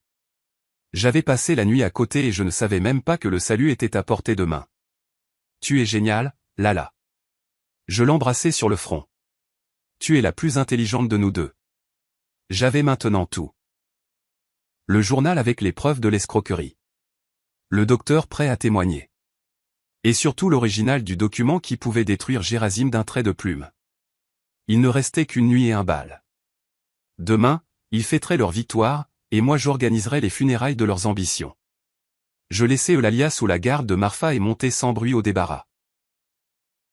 J'avais passé la nuit à côté et je ne savais même pas que le salut était à portée de main. Tu es génial, Lala. Je l'embrassai sur le front. Tu es la plus intelligente de nous deux. J'avais maintenant tout. Le journal avec les preuves de l'escroquerie. Le docteur prêt à témoigner. Et surtout l'original du document qui pouvait détruire Gerasim d'un trait de plume. Il ne restait qu'une nuit et un bal. Demain, ils fêteraient leur victoire, et moi j'organiserais les funérailles de leurs ambitions. Je laissai Eulalia sous la garde de Marfa et montai sans bruit au débarras.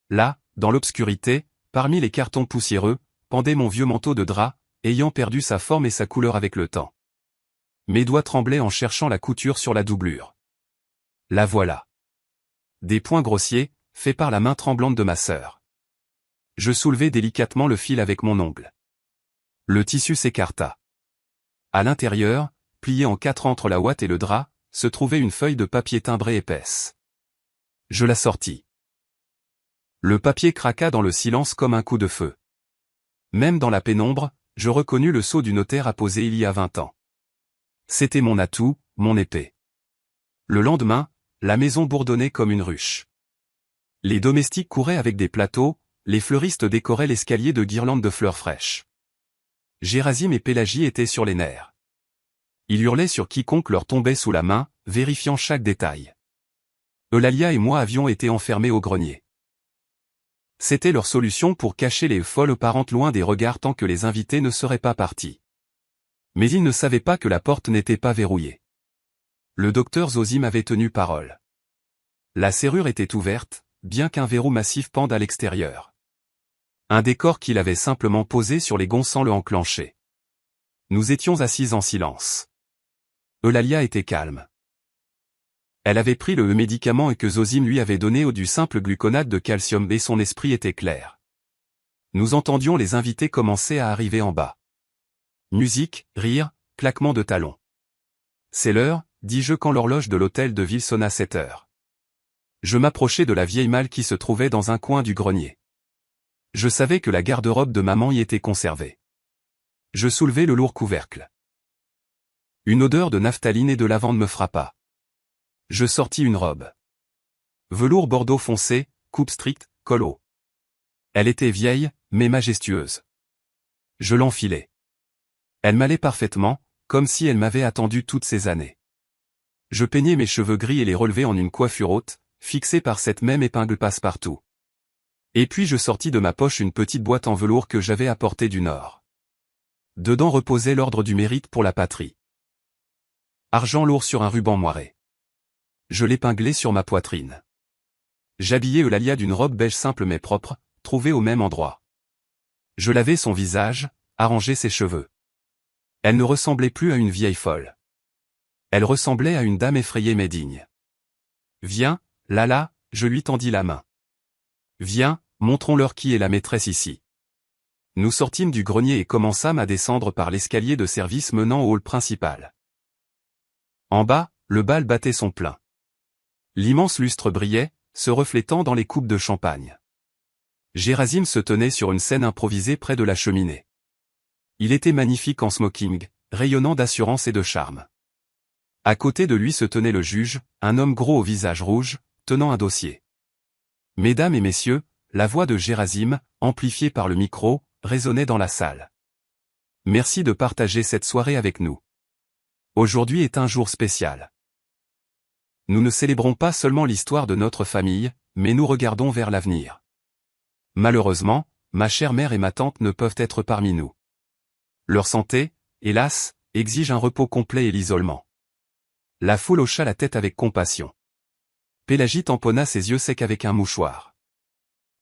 Là, dans l'obscurité, parmi les cartons poussiéreux, pendait mon vieux manteau de drap, ayant perdu sa forme et sa couleur avec le temps. Mes doigts tremblaient en cherchant la couture sur la doublure. La voilà. Des points grossiers, faits par la main tremblante de ma sœur. Je soulevai délicatement le fil avec mon ongle. Le tissu s'écarta. À l'intérieur, plié en 4 entre la ouate et le drap, se trouvait une feuille de papier timbré épaisse. Je la sortis. Le papier craqua dans le silence comme un coup de feu. Même dans la pénombre, je reconnus le sceau du notaire apposé il y a 20 ans. C'était mon atout, mon épée. Le lendemain, la maison bourdonnait comme une ruche. Les domestiques couraient avec des plateaux, les fleuristes décoraient l'escalier de guirlandes de fleurs fraîches. Gerasim et Pélagie étaient sur les nerfs. Ils hurlaient sur quiconque leur tombait sous la main, vérifiant chaque détail. Eulalia et moi avions été enfermés au grenier. C'était leur solution pour cacher les folles parentes loin des regards tant que les invités ne seraient pas partis. Mais ils ne savaient pas que la porte n'était pas verrouillée. Le docteur Zosim avait tenu parole. La serrure était ouverte, bien qu'un verrou massif pende à l'extérieur. Un décor qu'il avait simplement posé sur les gonds sans le enclencher. Nous étions assis en silence. Eulalia était calme. Elle avait pris le médicament que Zosim lui avait donné au du simple gluconate de calcium et son esprit était clair. Nous entendions les invités commencer à arriver en bas. Musique, rire, claquement de talons. C'est l'heure, dis-je quand l'horloge de l'hôtel de ville sonna 7 heures. Je m'approchai de la vieille malle qui se trouvait dans un coin du grenier. Je savais que la garde-robe de maman y était conservée. Je soulevai le lourd couvercle. Une odeur de naphtaline et de lavande me frappa. Je sortis une robe. Velours bordeaux foncé, coupe stricte, col haut. Elle était vieille, mais majestueuse. Je l'enfilai. Elle m'allait parfaitement, comme si elle m'avait attendu toutes ces années. Je peignai mes cheveux gris et les relevai en une coiffure haute, fixée par cette même épingle passe-partout. Et puis je sortis de ma poche une petite boîte en velours que j'avais apportée du Nord. Dedans reposait l'ordre du mérite pour la patrie. Argent lourd sur un ruban moiré. Je l'épinglai sur ma poitrine. J'habillai Eulalia d'une robe beige simple mais propre, trouvée au même endroit. Je lavai son visage, arrangeai ses cheveux. Elle ne ressemblait plus à une vieille folle. Elle ressemblait à une dame effrayée mais digne. Viens, Lala, je lui tendis la main. Viens, montrons-leur qui est la maîtresse ici. Nous sortîmes du grenier et commençâmes à descendre par l'escalier de service menant au hall principal. En bas, le bal battait son plein. L'immense lustre brillait, se reflétant dans les coupes de champagne. Gérasime se tenait sur une scène improvisée près de la cheminée. Il était magnifique en smoking, rayonnant d'assurance et de charme. À côté de lui se tenait le juge, un homme gros au visage rouge, tenant un dossier. Mesdames et messieurs, la voix de Gérasime, amplifiée par le micro, résonnait dans la salle. Merci de partager cette soirée avec nous. Aujourd'hui est un jour spécial. Nous ne célébrons pas seulement l'histoire de notre famille, mais nous regardons vers l'avenir. Malheureusement, ma chère mère et ma tante ne peuvent être parmi nous. Leur santé, hélas, exige un repos complet et l'isolement. La foule hocha la tête avec compassion. Pélagie tamponna ses yeux secs avec un mouchoir.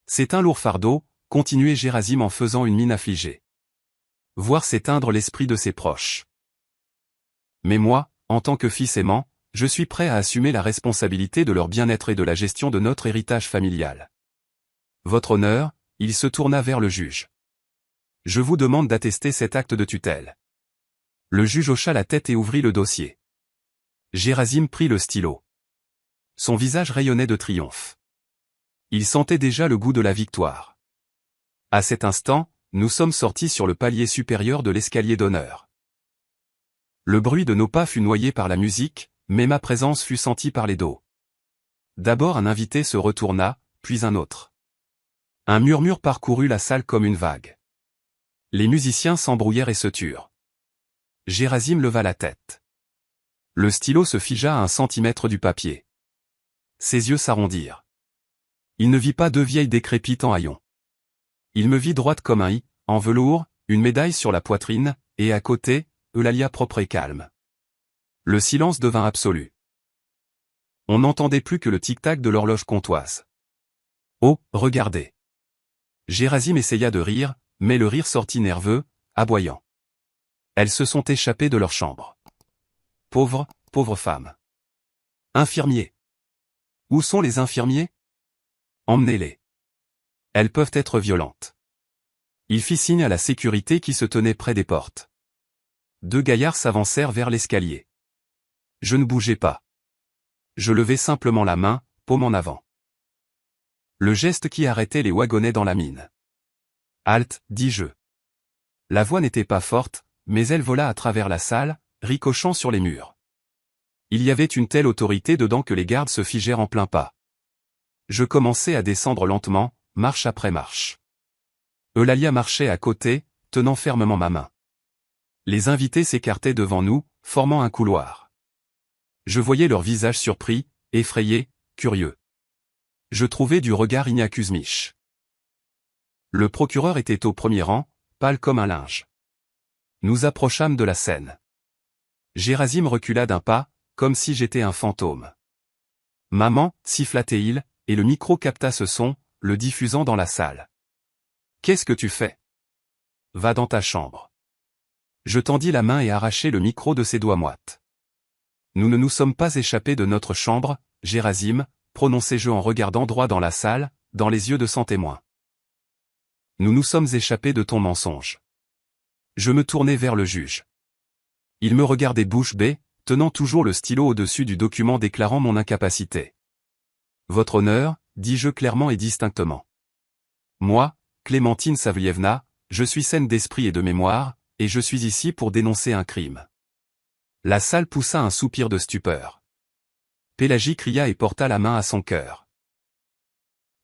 C'est un lourd fardeau, continuait Gérasime en faisant une mine affligée. Voir s'éteindre l'esprit de ses proches. Mais moi, en tant que fils aimant, je suis prêt à assumer la responsabilité de leur bien-être et de la gestion de notre héritage familial. Votre honneur, il se tourna vers le juge. Je vous demande d'attester cet acte de tutelle. Le juge hocha la tête et ouvrit le dossier. Gérasime prit le stylo. Son visage rayonnait de triomphe. Il sentait déjà le goût de la victoire. À cet instant, nous sommes sortis sur le palier supérieur de l'escalier d'honneur. Le bruit de nos pas fut noyé par la musique, mais ma présence fut sentie par les dos. D'abord un invité se retourna, puis un autre. Un murmure parcourut la salle comme une vague. Les musiciens s'embrouillèrent et se turent. Gérasime leva la tête. Le stylo se figea à 1 centimètre du papier. Ses yeux s'arrondirent. Il ne vit pas deux vieilles décrépites en haillons. Il me vit droite comme un i, en velours, une médaille sur la poitrine, et à côté, Eulalia propre et calme. Le silence devint absolu. On n'entendait plus que le tic-tac de l'horloge comtoise. Oh, regardez. Gérasime essaya de rire, mais le rire sortit nerveux, aboyant. Elles se sont échappées de leur chambre. Pauvres femmes. Infirmiers. Où sont les infirmiers? Emmenez-les. Elles peuvent être violentes. Il fit signe à la sécurité qui se tenait près des portes. 2 gaillards s'avancèrent vers l'escalier. Je ne bougeais pas. Je levai simplement la main, paume en avant. Le geste qui arrêtait les wagonnets dans la mine. Halte, dis-je. La voix n'était pas forte, mais elle vola à travers la salle, ricochant sur les murs. Il y avait une telle autorité dedans que les gardes se figèrent en plein pas. Je commençai à descendre lentement, marche après marche. Eulalia marchait à côté, tenant fermement ma main. Les invités s'écartaient devant nous, formant un couloir. Je voyais leurs visages surpris, effrayés, curieux. Je trouvais du regard Ignacuzmich. Le procureur était au premier rang, pâle comme un linge. Nous approchâmes de la scène. Gérasime recula d'un pas, comme si j'étais un fantôme. Maman, siffla-t-il, et le micro capta ce son, le diffusant dans la salle. Qu'est-ce que tu fais? Va dans ta chambre. Je tendis la main et arrachai le micro de ses doigts moites. Nous ne nous sommes pas échappés de notre chambre, Gérasime, prononçai-je en regardant droit dans la salle, dans les yeux de son témoin. Nous nous sommes échappés de ton mensonge. Je me tournai vers le juge. Il me regardait bouche bée, tenant toujours le stylo au-dessus du document déclarant mon incapacité. Votre honneur, dis-je clairement et distinctement. Moi, Clémentine Savlievna, je suis saine d'esprit et de mémoire, et je suis ici pour dénoncer un crime. La salle poussa un soupir de stupeur. Pélagie cria et porta la main à son cœur.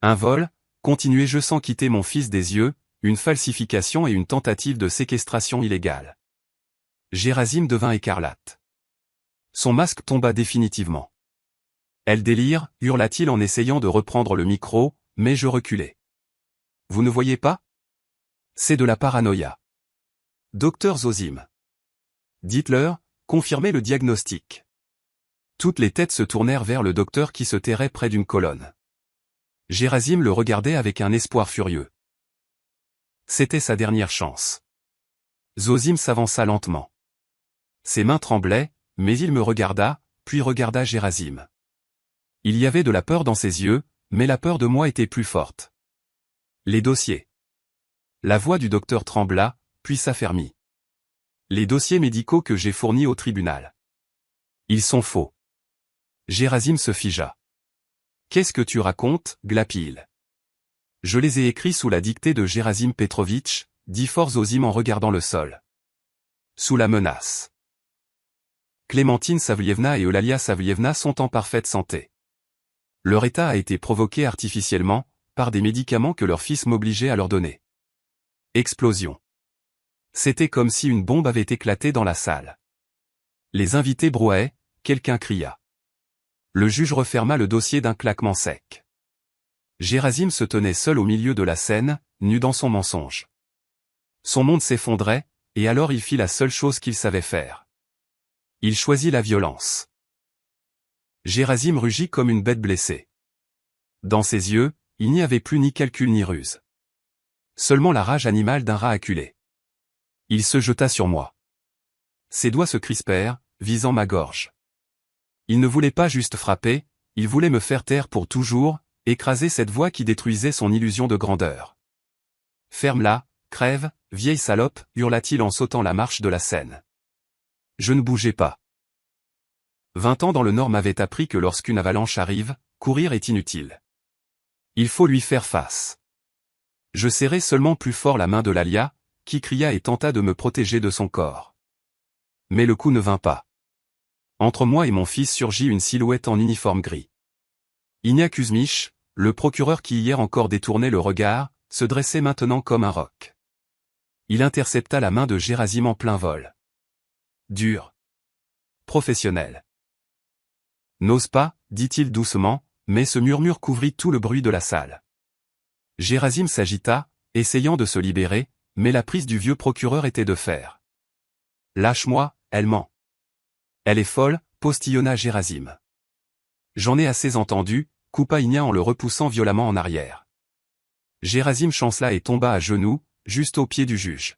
Un vol, continuai-je sans quitter mon fils des yeux, une falsification et une tentative de séquestration illégale. Gérasime devint écarlate. Son masque tomba définitivement. Elle délire, hurla-t-il en essayant de reprendre le micro, mais je reculai. Vous ne voyez pas? C'est de la paranoïa. Docteur Zosime. Dites-leur, confirmez le diagnostic. Toutes les têtes se tournèrent vers le docteur qui se terrait près d'une colonne. Gérasime le regardait avec un espoir furieux. C'était sa dernière chance. Zosime s'avança lentement. Ses mains tremblaient, mais il me regarda, puis regarda Gérasime. Il y avait de la peur dans ses yeux, mais la peur de moi était plus forte. Les dossiers. La voix du docteur trembla, puis s'affermit. Les dossiers médicaux que j'ai fournis au tribunal. Ils sont faux. Gérasime se figea. Qu'est-ce que tu racontes, glapit-il. Je les ai écrits sous la dictée de Gérasime Petrovitch, dit fort Zosime en regardant le sol. Sous la menace. Clémentine Savlievna et Eulalia Savlievna sont en parfaite santé. Leur état a été provoqué artificiellement, par des médicaments que leur fils m'obligeait à leur donner. Explosion. C'était comme si une bombe avait éclaté dans la salle. Les invités brouaient, quelqu'un cria. Le juge referma le dossier d'un claquement sec. Gérasime se tenait seul au milieu de la scène, nu dans son mensonge. Son monde s'effondrait, et alors il fit la seule chose qu'il savait faire. Il choisit la violence. Gérasime rugit comme une bête blessée. Dans ses yeux, il n'y avait plus ni calcul ni ruse. Seulement la rage animale d'un rat acculé. Il se jeta sur moi. Ses doigts se crispèrent, visant ma gorge. Il ne voulait pas juste frapper, il voulait me faire taire pour toujours, écraser cette voix qui détruisait son illusion de grandeur. « Ferme-la, crève, vieille salope » hurla-t-il en sautant la marche de la scène. Je ne bougeais pas. 20 ans dans le Nord m'avaient appris que lorsqu'une avalanche arrive, courir est inutile. Il faut lui faire face. Je serrai seulement plus fort la main de Lalia, qui cria et tenta de me protéger de son corps. Mais le coup ne vint pas. Entre moi et mon fils surgit une silhouette en uniforme gris. Ignac Kuzmich, le procureur qui hier encore détournait le regard, se dressait maintenant comme un roc. Il intercepta la main de Gérasime en plein vol. Dur. Professionnel. N'ose pas, dit-il doucement, mais ce murmure couvrit tout le bruit de la salle. Gérasime s'agita, essayant de se libérer, mais la prise du vieux procureur était de fer. Lâche-moi, elle ment. Elle est folle, postillonna Gérasime. J'en ai assez entendu, coupa Ignac en le repoussant violemment en arrière. Gérasime chancela et tomba à genoux, juste aux pieds du juge.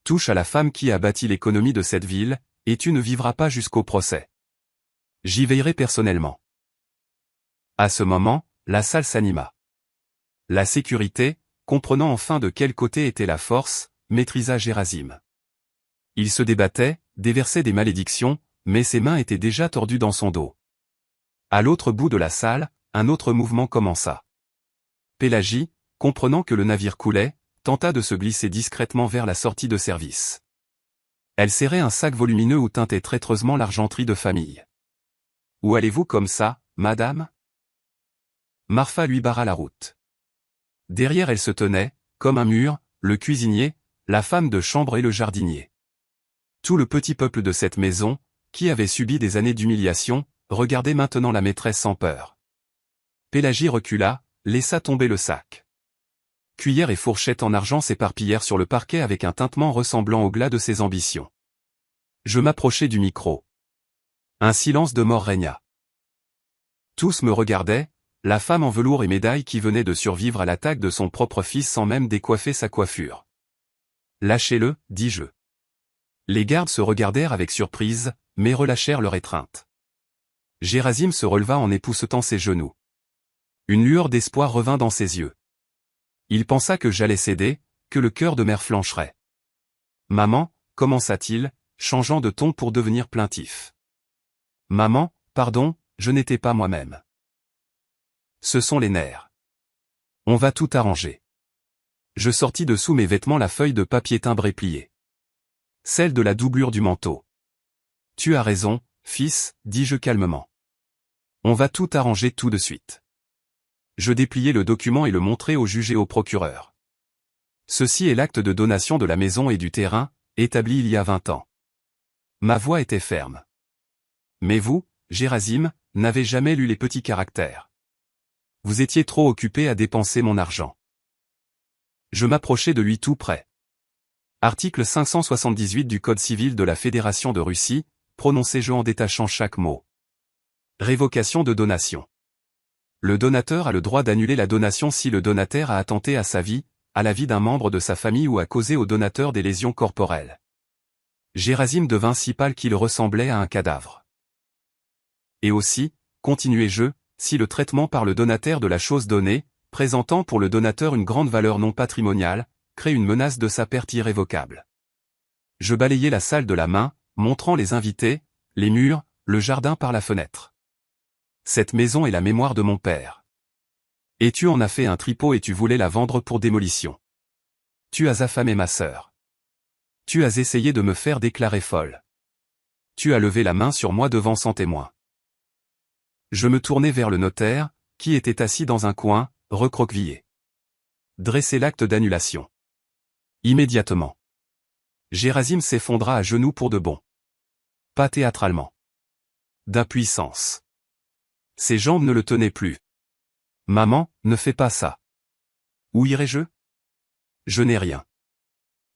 Touche à la femme qui a bâti l'économie de cette ville, et tu ne vivras pas jusqu'au procès. J'y veillerai personnellement. À ce moment, la salle s'anima. La sécurité, comprenant enfin de quel côté était la force, maîtrisa Gérasime. Il se débattait, déversait des malédictions, mais ses mains étaient déjà tordues dans son dos. À l'autre bout de la salle, un autre mouvement commença. Pélagie, comprenant que le navire coulait, tenta de se glisser discrètement vers la sortie de service. Elle serrait un sac volumineux où teintait traîtreusement l'argenterie de famille. « Où allez-vous comme ça, madame ?» Marfa lui barra la route. Derrière elle se tenaient, comme un mur, le cuisinier, la femme de chambre et le jardinier. Tout le petit peuple de cette maison, qui avait subi des années d'humiliation, regardait maintenant la maîtresse sans peur. Pélagie recula, laissa tomber le sac. Cuillère et fourchette en argent s'éparpillèrent sur le parquet avec un tintement ressemblant au glas de ses ambitions. Je m'approchai du micro. Un silence de mort régna. Tous me regardaient, la femme en velours et médaille qui venait de survivre à l'attaque de son propre fils sans même décoiffer sa coiffure. « Lâchez-le, dis-je. » Les gardes se regardèrent avec surprise, mais relâchèrent leur étreinte. Gérasime se releva en époussetant ses genoux. Une lueur d'espoir revint dans ses yeux. Il pensa que j'allais céder, que le cœur de mère flancherait. « Maman » commença-t-il, changeant de ton pour devenir plaintif. « Maman, pardon, je n'étais pas moi-même. Ce sont les nerfs. On va tout arranger. » Je sortis de sous mes vêtements la feuille de papier timbré pliée. Celle de la doublure du manteau. « Tu as raison, fils, dis-je calmement. On va tout arranger tout de suite. » Je dépliai le document et le montrai au juge et au procureur. Ceci est l'acte de donation de la maison et du terrain, établi il y a 20 ans. Ma voix était ferme. Mais vous, Gérasime, n'avez jamais lu les petits caractères. Vous étiez trop occupé à dépenser mon argent. Je m'approchai de lui tout près. Article 578 du Code civil de la Fédération de Russie, prononcez-je en détachant chaque mot. Révocation de donation. Le donateur a le droit d'annuler la donation si le donataire a attenté à sa vie, à la vie d'un membre de sa famille ou a causé au donateur des lésions corporelles. Gerasim devint si pâle qu'il ressemblait à un cadavre. Et aussi, continuez-je, si le traitement par le donataire de la chose donnée, présentant pour le donateur une grande valeur non patrimoniale, crée une menace de sa perte irrévocable. Je balayai la salle de la main, montrant les invités, les murs, le jardin par la fenêtre. Cette maison est la mémoire de mon père. Et tu en as fait un tripot et tu voulais la vendre pour démolition. Tu as affamé ma sœur. Tu as essayé de me faire déclarer folle. Tu as levé la main sur moi devant 100 témoins. Je me tournai vers le notaire, qui était assis dans un coin, recroquevillé. Dressez l'acte d'annulation. Immédiatement. Gerasim s'effondra à genoux pour de bon. Pas théâtralement. D'impuissance. Ses jambes ne le tenaient plus. Maman, ne fais pas ça. Où irai-je? Je n'ai rien.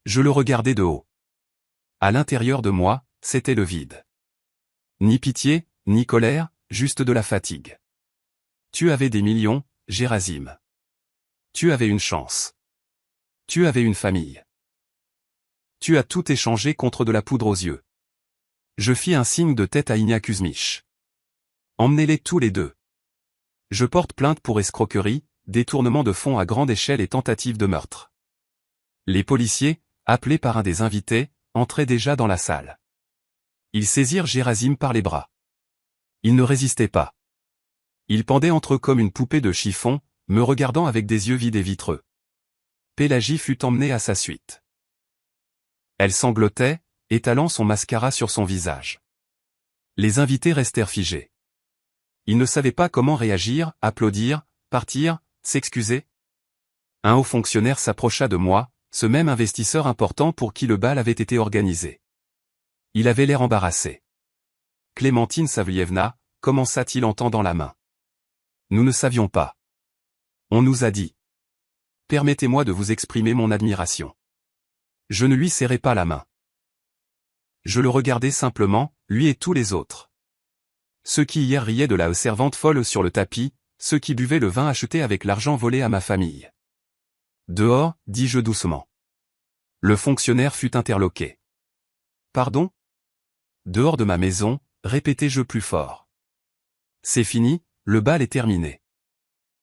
Je le regardais de haut. À l'intérieur de moi, c'était le vide. Ni pitié, ni colère, juste de la fatigue. Tu avais des millions, Gerasim. Tu avais une chance. Tu avais une famille. Tu as tout échangé contre de la poudre aux yeux. Je fis un signe de tête à Inia Kuzmich. Emmenez-les tous les deux. Je porte plainte pour escroquerie, détournement de fonds à grande échelle et tentative de meurtre. Les policiers, appelés par un des invités, entraient déjà dans la salle. Ils saisirent Gerasim par les bras. Il ne résistait pas. Il pendait entre eux comme une poupée de chiffon, me regardant avec des yeux vides et vitreux. Pélagie fut emmenée à sa suite. Elle sanglotait, étalant son mascara sur son visage. Les invités restèrent figés. Ils ne savaient pas comment réagir, applaudir, partir, s'excuser. Un haut fonctionnaire s'approcha de moi, ce même investisseur important pour qui le bal avait été organisé. Il avait l'air embarrassé. Clémentine Savlievna, commença-t-il en tendant la main. Nous ne savions pas. On nous a dit. Permettez-moi de vous exprimer mon admiration. Je ne lui serrai pas la main. Je le regardais simplement, lui et tous les autres. Ceux qui hier riaient de la servante folle sur le tapis, ceux qui buvaient le vin acheté avec l'argent volé à ma famille. Dehors, dis-je doucement. Le fonctionnaire fut interloqué. Pardon? Dehors de ma maison, répétai-je plus fort. C'est fini, le bal est terminé.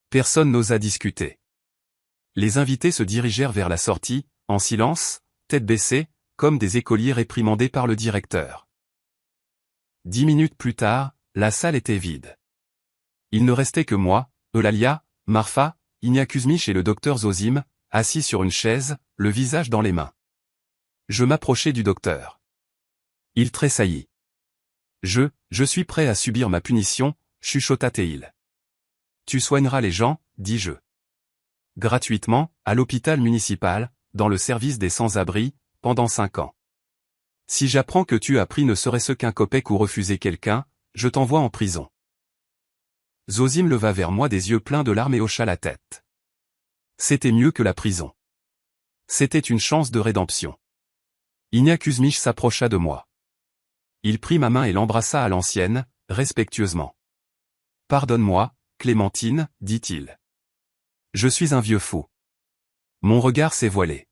Personne n'osa discuter. Les invités se dirigèrent vers la sortie, en silence, tête baissée, comme des écoliers réprimandés par le directeur. 10 minutes plus tard, la salle était vide. Il ne restait que moi, Eulalia, Marfa, Inia Kuzmich et le docteur Zosim, assis sur une chaise, le visage dans les mains. Je m'approchai du docteur. Il tressaillit. Je suis prêt à subir ma punition, chuchota-t-il. Tu soigneras les gens, dis-je. Gratuitement, à l'hôpital municipal, dans le service des sans-abri, pendant 5 ans. Si j'apprends que tu as pris ne serait-ce qu'un copec ou refusé quelqu'un, je t'envoie en prison. Zosim leva vers moi des yeux pleins de larmes et hocha la tête. C'était mieux que la prison. C'était une chance de rédemption. Inia Kuzmich s'approcha de moi. Il prit ma main et l'embrassa à l'ancienne, respectueusement. Pardonne-moi, Clémentine, dit-il. Je suis un vieux fou. Mon regard s'est voilé.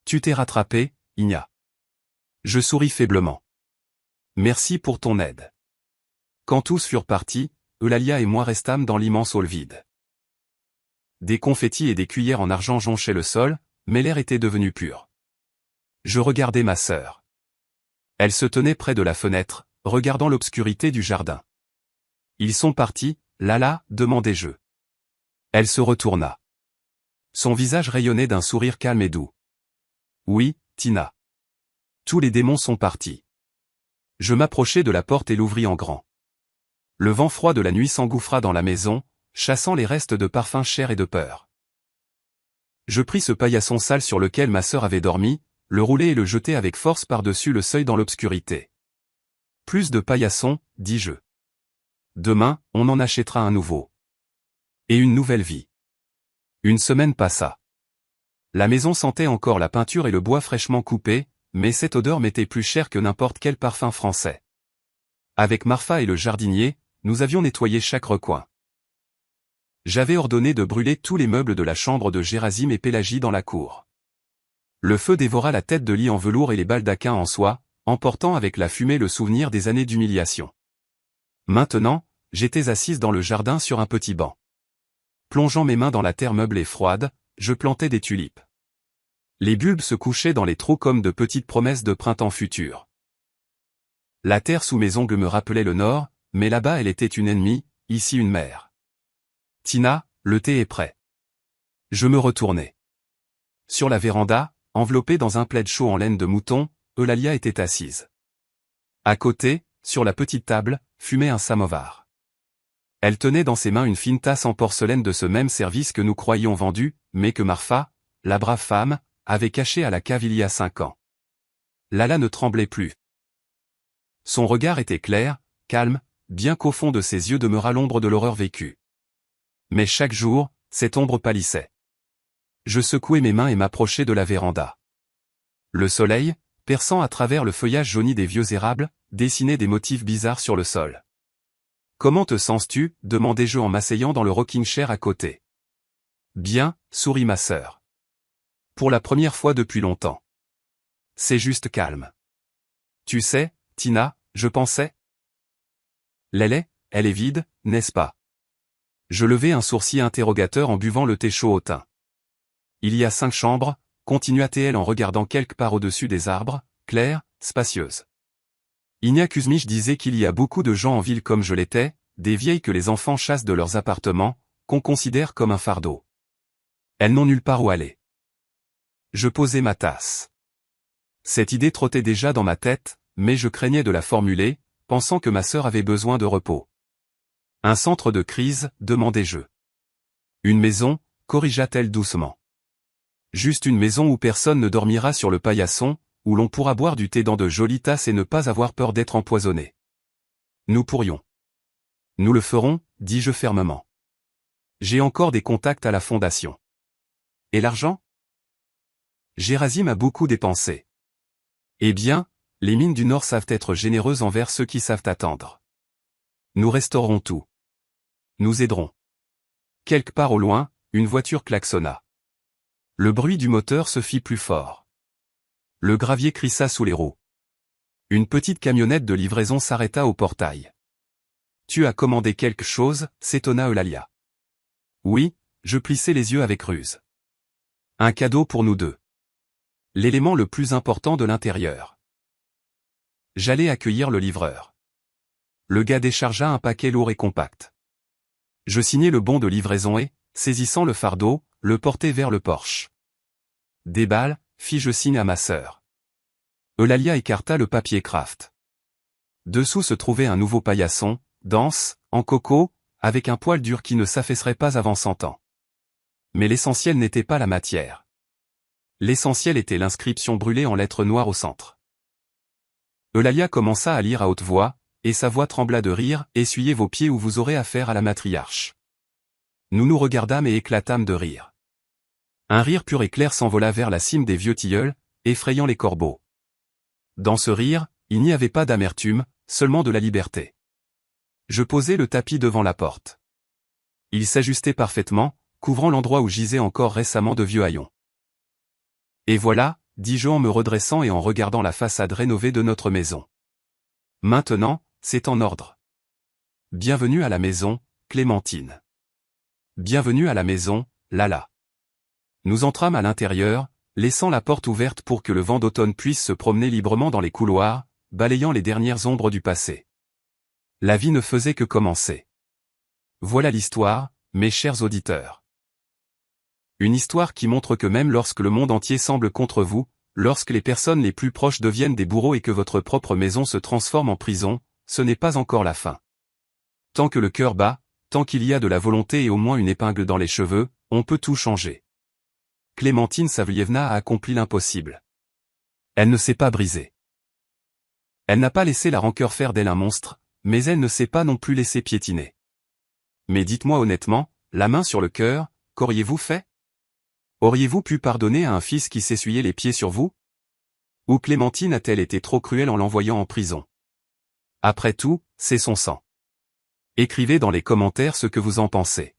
Tu t'es rattrapé, Inia. Je souris faiblement. Merci pour ton aide. Quand tous furent partis, Eulalia et moi restâmes dans l'immense hall vide. Des confettis et des cuillères en argent jonchaient le sol, mais l'air était devenu pur. Je regardais ma sœur. Elle se tenait près de la fenêtre, regardant l'obscurité du jardin. Ils sont partis, Lala, demandai-je. Elle se retourna. Son visage rayonnait d'un sourire calme et doux. Oui, Tina. Tous les démons sont partis. Je m'approchai de la porte et l'ouvris en grand. Le vent froid de la nuit s'engouffra dans la maison, chassant les restes de parfums chers et de peur. Je pris ce paillasson sale sur lequel ma sœur avait dormi, le roulai et le jetai avec force par-dessus le seuil dans l'obscurité. Plus de paillasson, dis-je. Demain, on en achètera un nouveau. Et une nouvelle vie. Une semaine passa. La maison sentait encore la peinture et le bois fraîchement coupé, mais cette odeur m'était plus chère que n'importe quel parfum français. Avec Marfa et le jardinier, nous avions nettoyé chaque recoin. J'avais ordonné de brûler tous les meubles de la chambre de Gérasime et Pélagie dans la cour. Le feu dévora la tête de lit en velours et les baldaquins en soie, emportant avec la fumée le souvenir des années d'humiliation. Maintenant, j'étais assise dans le jardin sur un petit banc. Plongeant mes mains dans la terre meublée froide, je plantais des tulipes. Les bulbes se couchaient dans les trous comme de petites promesses de printemps futur. La terre sous mes ongles me rappelait le nord, mais là-bas elle était une ennemie, ici une mère. Tina, le thé est prêt. Je me retournai. Sur la véranda, enveloppée dans un plaid chaud en laine de mouton, Eulalia était assise. À côté, sur la petite table, fumait un samovar. Elle tenait dans ses mains une fine tasse en porcelaine de ce même service que nous croyions vendu, mais que Marfa, la brave femme, avait caché à la cave il y a 5 ans. Lala ne tremblait plus. Son regard était clair, calme, bien qu'au fond de ses yeux demeurât l'ombre de l'horreur vécue. Mais chaque jour, cette ombre pâlissait. Je secouai mes mains et m'approchai de la véranda. Le soleil, perçant à travers le feuillage jauni des vieux érables, dessinait des motifs bizarres sur le sol. « Comment te sens-tu » demandai-je en m'asseyant dans le rocking chair à côté. « Bien » sourit ma sœur. « Pour la première fois depuis longtemps. C'est juste calme. »« Tu sais, Tina, je pensais. » L'aile, elle est vide, n'est-ce pas? Je levai un sourcil interrogateur en buvant le thé chaud au thym. Il y a 5 chambres, continua-t-elle en regardant quelque part au-dessus des arbres, claires, spacieuses. Ignac Kuzmich disait qu'il y a beaucoup de gens en ville comme je l'étais, des vieilles que les enfants chassent de leurs appartements, qu'on considère comme un fardeau. Elles n'ont nulle part où aller. Je posai ma tasse. Cette idée trottait déjà dans ma tête, mais je craignais de la formuler, pensant que ma sœur avait besoin de repos. Un centre de crise, demandai-je. Une maison, corrigea-t-elle doucement. Juste une maison où personne ne dormira sur le paillasson, où l'on pourra boire du thé dans de jolies tasses et ne pas avoir peur d'être empoisonné. Nous pourrions. Nous le ferons, dis-je fermement. J'ai encore des contacts à la fondation. Et l'argent? Gérasime a beaucoup dépensé. Eh bien, les mines du Nord savent être généreuses envers ceux qui savent attendre. Nous restaurerons tout. Nous aiderons. Quelque part au loin, une voiture klaxonna. Le bruit du moteur se fit plus fort. Le gravier crissa sous les roues. Une petite camionnette de livraison s'arrêta au portail. « Tu as commandé quelque chose » s'étonna Eulalia. Oui, je plissai les yeux avec ruse. Un cadeau pour nous deux. L'élément le plus important de l'intérieur. J'allais accueillir le livreur. Le gars déchargea un paquet lourd et compact. Je signai le bon de livraison et, saisissant le fardeau, le portai vers le porche. « Déballe » fis-je signe à ma sœur. Eulalia écarta le papier craft. Dessous se trouvait un nouveau paillasson, dense, en coco, avec un poil dur qui ne s'affaisserait pas avant 100 ans. Mais l'essentiel n'était pas la matière. L'essentiel était l'inscription brûlée en lettres noires au centre. Eulalia commença à lire à haute voix, et sa voix trembla de rire. « Essuyez vos pieds ou vous aurez affaire à la matriarche. » Nous nous regardâmes et éclatâmes de rire. Un rire pur et clair s'envola vers la cime des vieux tilleuls, effrayant les corbeaux. Dans ce rire, il n'y avait pas d'amertume, seulement de la liberté. Je posai le tapis devant la porte. Il s'ajustait parfaitement, couvrant l'endroit où gisaient encore récemment de vieux haillons. Et voilà, dis-je en me redressant et en regardant la façade rénovée de notre maison. Maintenant, c'est en ordre. Bienvenue à la maison, Clémentine. Bienvenue à la maison, Lala. Nous entrâmes à l'intérieur, laissant la porte ouverte pour que le vent d'automne puisse se promener librement dans les couloirs, balayant les dernières ombres du passé. La vie ne faisait que commencer. Voilà l'histoire, mes chers auditeurs. Une histoire qui montre que même lorsque le monde entier semble contre vous, lorsque les personnes les plus proches deviennent des bourreaux et que votre propre maison se transforme en prison, ce n'est pas encore la fin. Tant que le cœur bat, tant qu'il y a de la volonté et au moins une épingle dans les cheveux, on peut tout changer. Clémentine Savlievna a accompli l'impossible. Elle ne s'est pas brisée. Elle n'a pas laissé la rancœur faire d'elle un monstre, mais elle ne s'est pas non plus laissée piétiner. Mais dites-moi honnêtement, la main sur le cœur, qu'auriez-vous fait? Auriez-vous pu pardonner à un fils qui s'essuyait les pieds sur vous? Ou Clémentine a-t-elle été trop cruelle en l'envoyant en prison? Après tout, c'est son sang. Écrivez dans les commentaires ce que vous en pensez.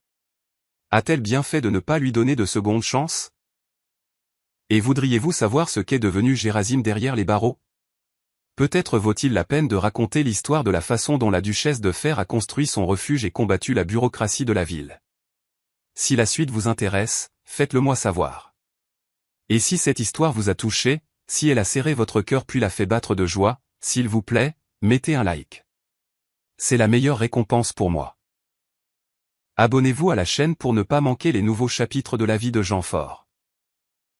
A-t-elle bien fait de ne pas lui donner de seconde chance? Et voudriez-vous savoir ce qu'est devenu Gérasime derrière les barreaux? Peut-être vaut-il la peine de raconter l'histoire de la façon dont la duchesse de Fer a construit son refuge et combattu la bureaucratie de la ville. Si la suite vous intéresse, faites-le moi savoir. Et si cette histoire vous a touché, si elle a serré votre cœur puis l'a fait battre de joie, s'il vous plaît, mettez un like. C'est la meilleure récompense pour moi. Abonnez-vous à la chaîne pour ne pas manquer les nouveaux chapitres de la vie de Jean Faure.